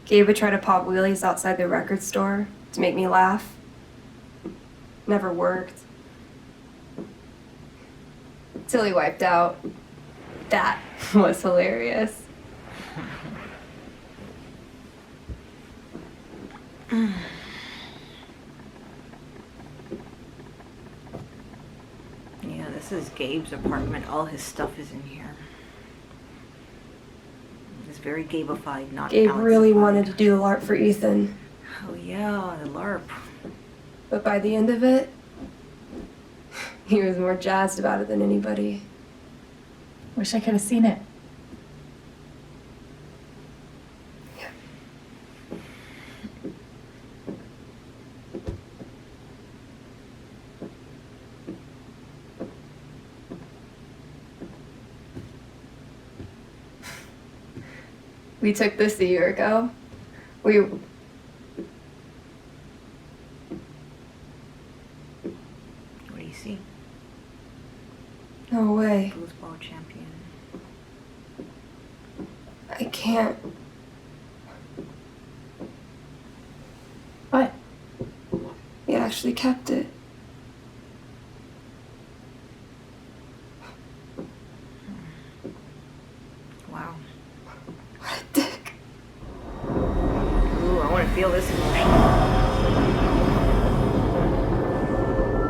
Gabe would try to pop wheelies outside the record store to make me laugh. Never worked. Till he wiped out. That was hilarious. Yeah, this is Gabe's apartment. All his stuff is in here. It's very Gabe-ified, not Gabe really Alex-ified. wanted to do the LARP for Ethan, Oh yeah, the LARP. but by the end of it, he was more jazzed about it than anybody. Wish I could have seen it. We took this a year ago. What What do you see? No way. Foosball champion. I can't. What? He actually kept it. Wow. What a dick. Ooh, I want to feel this emotion.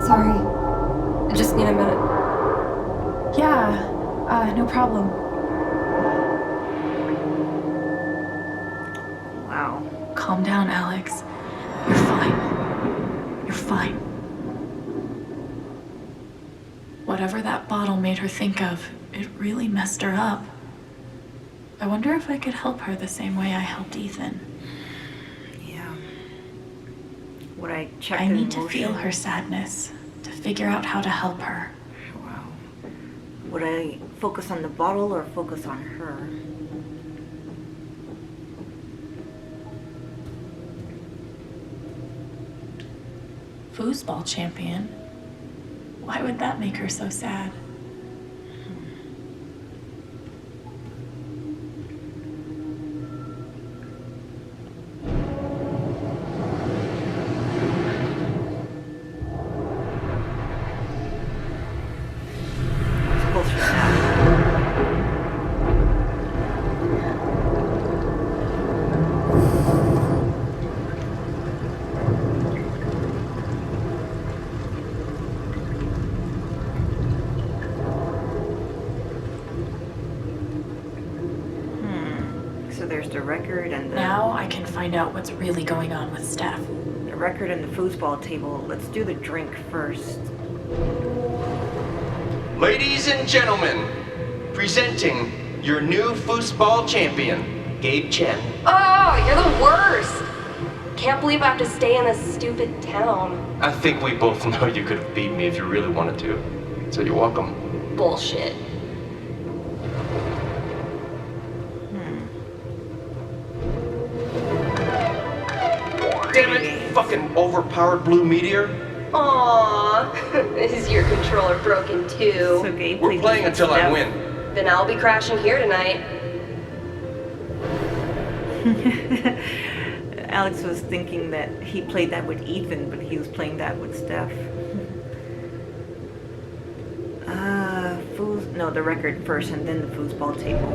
Sorry. I just need a minute. Yeah, no problem. Wow. Calm down, Alex. You're fine. You're fine. Whatever that bottle made her think of, it really messed her up. I wonder if I could help her the same way I helped Ethan. Yeah. Would I check I the need to emotion? feel her sadness, to figure out how to help her. Wow. Would I focus on the bottle or focus on her? Foosball champion? Why would that make her so sad? So there's the record and the... Now I can find out what's really going on with Steph. The record and the foosball table. Let's do the drink first. Ladies and gentlemen, presenting your new foosball champion, Gabe Chen. Oh, you're the worst! Can't believe I have to stay in this stupid town. I think we both know you could have beat me if you really wanted to. So you're welcome. Bullshit. Damn it, fucking overpowered blue meteor. Aww. Is your controller broken too? So Gabe We're plays playing with until I Steph. win. Then I'll be crashing here tonight. Alex was thinking that he played that with Ethan, but he was playing that with Steph. No, the record first and then the foosball table.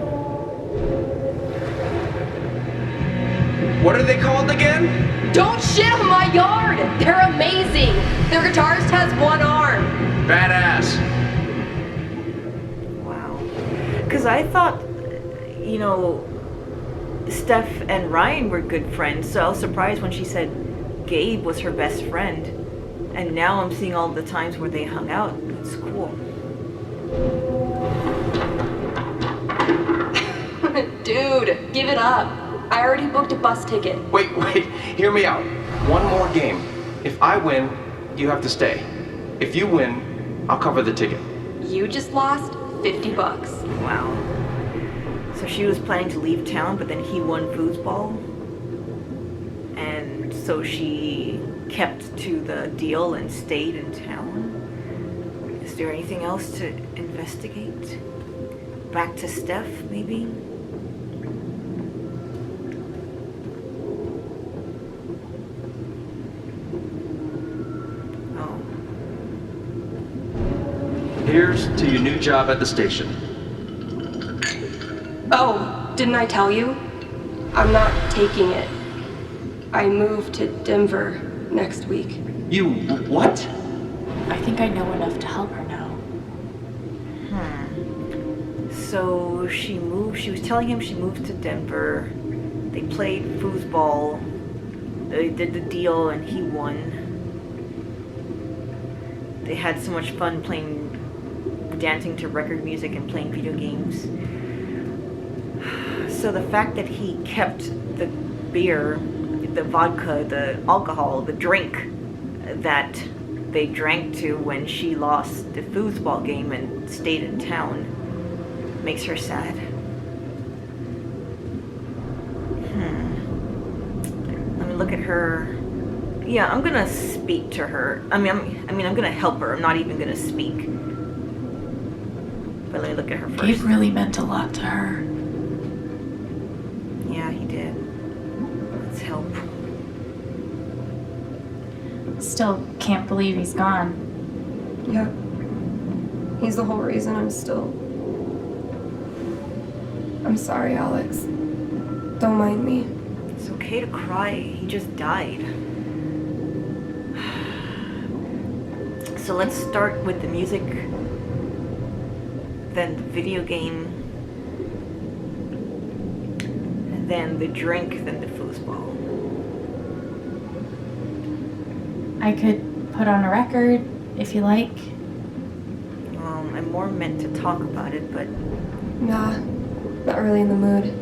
What are they called again? Don't shit on my yard! They're amazing! Their guitarist has one arm. Badass. Wow. Because I thought, you know, Steph and Ryan were good friends, so I was surprised when she said Gabe was her best friend. And now I'm seeing all the times where they hung out. It's cool. Dude, give it up. I already booked a bus ticket. Wait, hear me out. One more game. If I win, you have to stay. If you win, I'll cover the ticket. You just lost $50. Wow. So she was planning to leave town, but then he won foosball. And so she kept to the deal and stayed in town. Is there anything else to investigate? Back to Steph, maybe? Here's to your new job at the station. Oh, didn't I tell you? I'm not taking it. I move to Denver next week. You what? I think I know enough to help her now. So she was telling him she moved to Denver. They played foosball. They did the deal and he won. They had so much fun dancing to record music and playing video games. So the fact that he kept the beer, the vodka, the alcohol, the drink that they drank to when she lost the foosball game and stayed in town makes her sad. Let me look at her. Yeah, I'm gonna speak to her. I mean, I'm gonna help her. I'm not even gonna speak. But let me look at her first. Gabe really meant a lot to her. Yeah, he did. Let's help. Still can't believe he's gone. Yeah. He's the whole reason I'm still... I'm sorry, Alex. Don't mind me. It's okay to cry. He just died. So let's start with the music, then the video game, and then the drink, then the foosball. I could put on a record if you like. I'm more meant to talk about it, but... Nah, not really in the mood.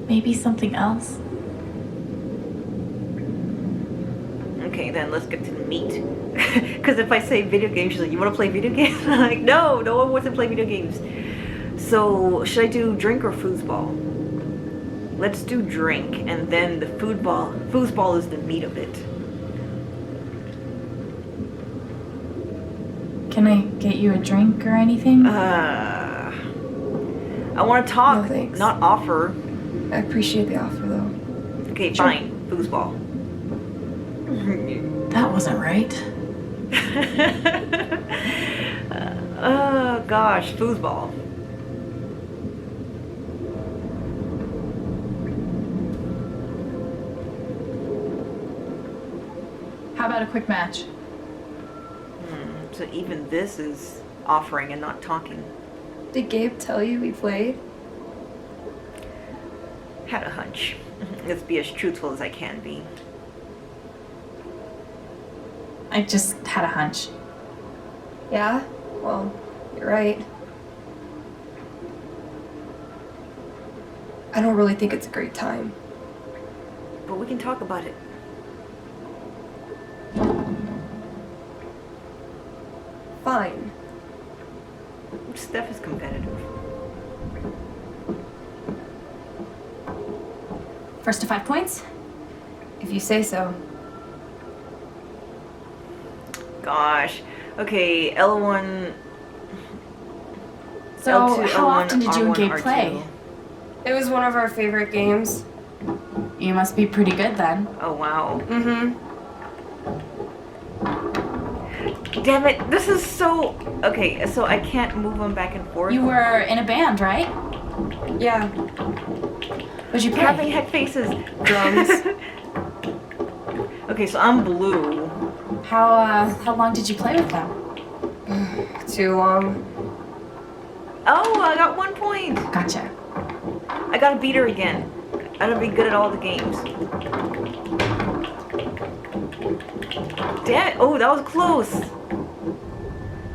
Maybe something else. Okay, then let's get to the meat. Because if I say video games, she's like, you want to play video games? I'm like, no one wants to play video games. So, should I do drink or foosball? Let's do drink, and then the foosball is the meat of it. Can I get you a drink or anything? I want to talk, No, thanks. not offer. I appreciate the offer, though. Okay, Sure. fine. Foosball. That wasn't right. Oh gosh, foosball. How about a quick match? So even this is offering and not talking. Did Gabe tell you we played? Had a hunch. Let's be as truthful as I can be. I just had a hunch. Yeah? Well, you're right. I don't really think it's a great time. But we can talk about it. Fine. Steph is competitive. First to 5 points? If you say so. Gosh. Okay, L1. So, L2, how L1, often did you and R1, Gabe R2. play? It was one of our favorite games. You must be pretty good then. Oh, wow. Mm-hmm. Damn it, this is so... Okay, so I can't move them back and forth. You were in a band, right? Yeah. What'd you play? Having heck faces. Drums. Okay, so I'm blue. How long did you play with them? Too long. Oh, I got 1 point. Gotcha. I gotta beat her again. I gotta be good at all the games. Damn it. Oh, that was close.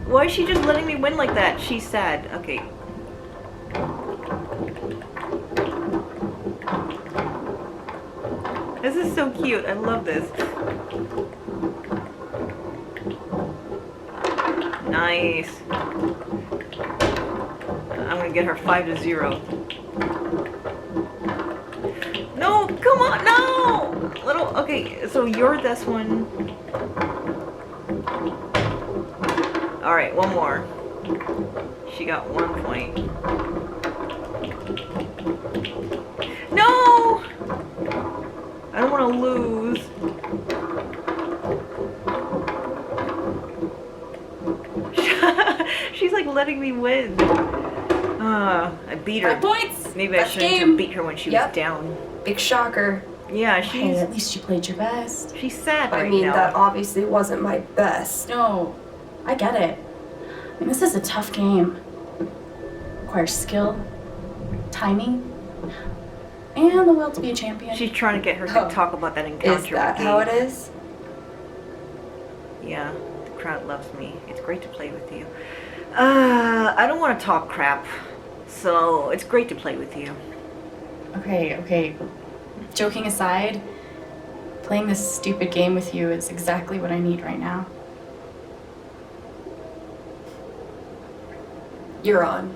Why is she just letting me win like that? She's sad. Okay. This is so cute. I love this. Nice. I'm gonna get her 5-0. No, come on, no! Little, okay, so you're this one. Alright, one more. She got 1 point. No! I don't want to lose. She's like letting me win. I beat her. 5 points! Maybe I shouldn't have beat her when she was down. Big shocker. Yeah, Hey, at least you played your best. she's sad I right mean, now. that obviously wasn't my best. No, I get it. I mean, this is a tough game. Requires skill, timing, and the will to be a champion. She's trying to get her to talk about that encounter. Is that with how Gabe. it is? Yeah, the crowd loves me. It's great to play with you. I don't want to talk crap, so it's great to play with you. Okay. Joking aside, playing this stupid game with you is exactly what I need right now. You're on.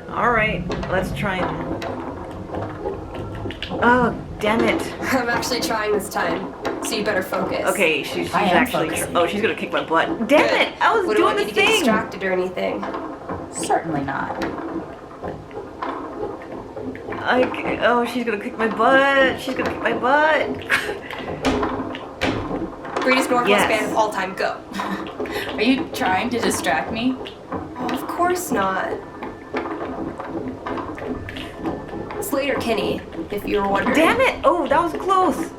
All right, let's try and... Oh, damn it. I'm actually trying this time, so you better focus. Okay, she's I am actually... focusing. Oh, she's gonna kick my butt. Damn Good. it! I was Wouldn't doing want the you to get thing! distracted or anything. Certainly not. Oh, she's gonna kick my butt. She's gonna kick my butt. Greatest Northwest Yes. band of all time, go. Are you trying to distract me? Oh, of course not. Slater Kinney, if you were wondering. Damn it! Oh, that was close.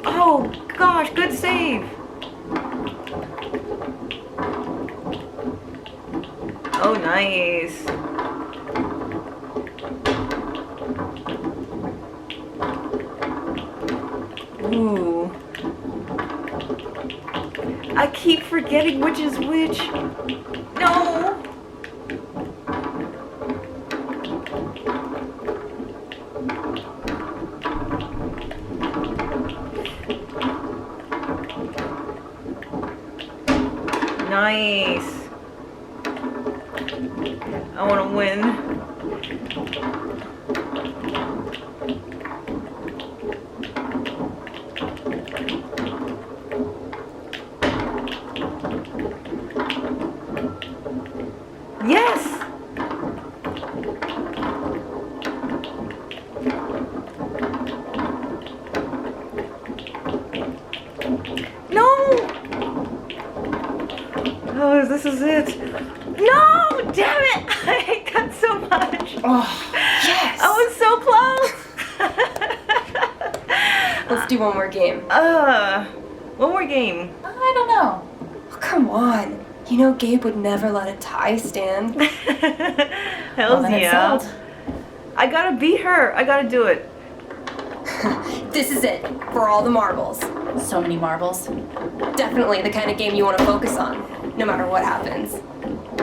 Oh, gosh, good save. Oh, nice. Ooh. I keep forgetting which is which. No! Nice. I want to win. Yes! No! Oh, this is it. No! Damn it! I hate that so much. Oh, yes! I was so close. Let's do one more game. One more game. I don't know. Oh, come on. You know Gabe would never let a tie stand. Hells Well, then it's yeah. settled. I gotta beat her. I gotta do it. This is it, for all the marbles. So many marbles. Definitely the kind of game you want to focus on, no matter what happens.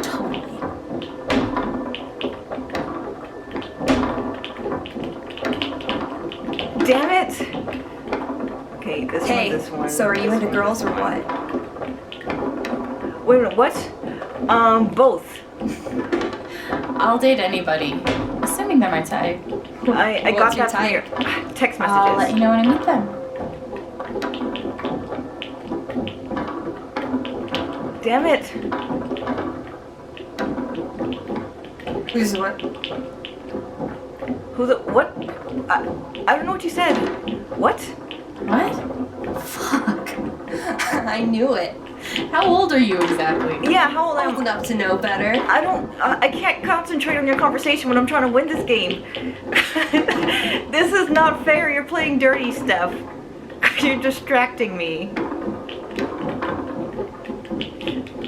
Totally. Damn it! Okay, this one. So are you into girls or what? Wait a minute, what? Both. I'll date anybody, assuming they're my type. I got What's your that from your text messages. I'll let you know when I meet them. Damn it! Who's what? Who the what? I don't know what you said. What? What? Fuck. I knew it. How old are you exactly? Yeah, how old am Old I? enough to know better. I can't concentrate on your conversation when I'm trying to win this game. This is not fair. You're playing dirty, Steph. You're distracting me.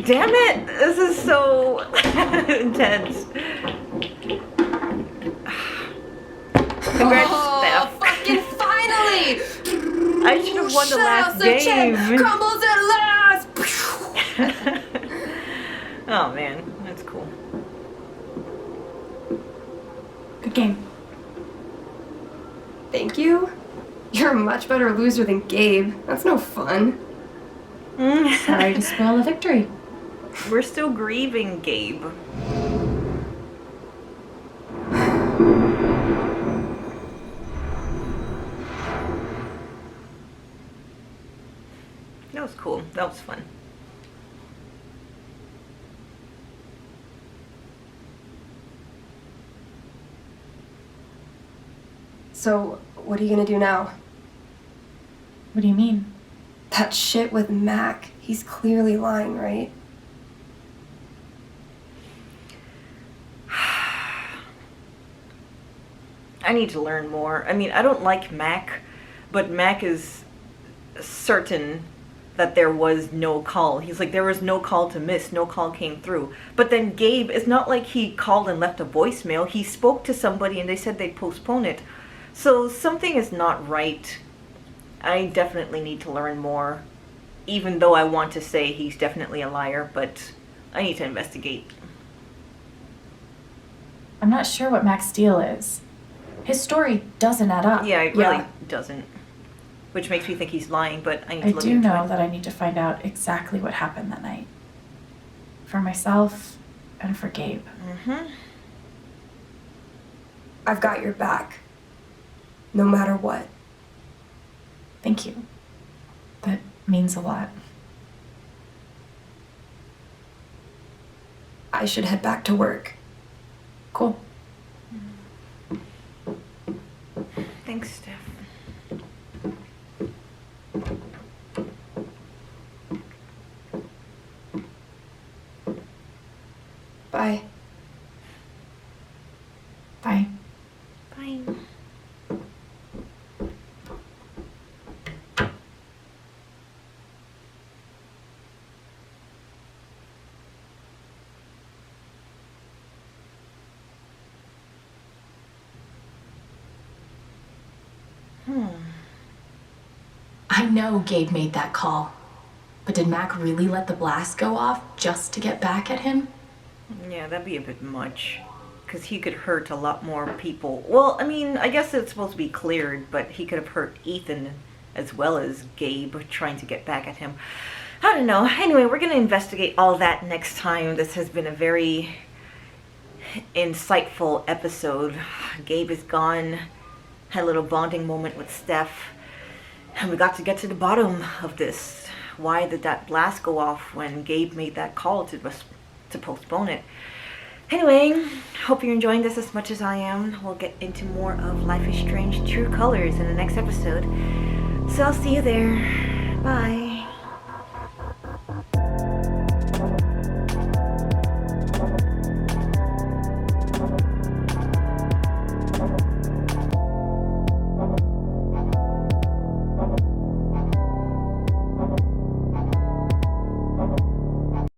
Damn it! This is so intense. Congrats, Steph. Fucking finally! I should have won the last game. Crumbles at last! Oh man, that's cool. Good game. Thank you? You're a much better loser than Gabe. That's no fun. Sorry to spoil the victory. We're still grieving Gabe. That was cool. That was fun. So, what are you gonna do now? What do you mean? That shit with Mac. He's clearly lying, right? I need to learn more. I mean, I don't like Mac, but Mac is certain that there was no call. He's like, there was no call to miss, no call came through. But then Gabe, it's not like he called and left a voicemail. He spoke to somebody and they said they'd postpone it. So something is not right. I definitely need to learn more, even though I want to say he's definitely a liar, but I need to investigate. I'm not sure what Mac's deal is. His story doesn't add up. Yeah, it really doesn't. Which makes me think he's lying, but I need to look do into know it. that I need to find out exactly what happened that night. For myself and for Gabe. Mm-hmm. I've got your back. No matter what. Thank you. That means a lot. I should head back to work. Cool. Thanks, Steph. Bye. Bye. Bye. I know Gabe made that call. But did Mac really let the blast go off just to get back at him? Yeah, that'd be a bit much. Because he could hurt a lot more people. Well, I mean, I guess it's supposed to be cleared, but he could have hurt Ethan as well as Gabe trying to get back at him. I don't know. Anyway, we're going to investigate all that next time. This has been a very insightful episode. Gabe is gone. Had a little bonding moment with Steph. And we got to get to the bottom of this. Why did that blast go off when Gabe made that call to postpone it? Anyway, hope you're enjoying this as much as I am. We'll get into more of Life is Strange True Colors in the next episode. So I'll see you there. Bye.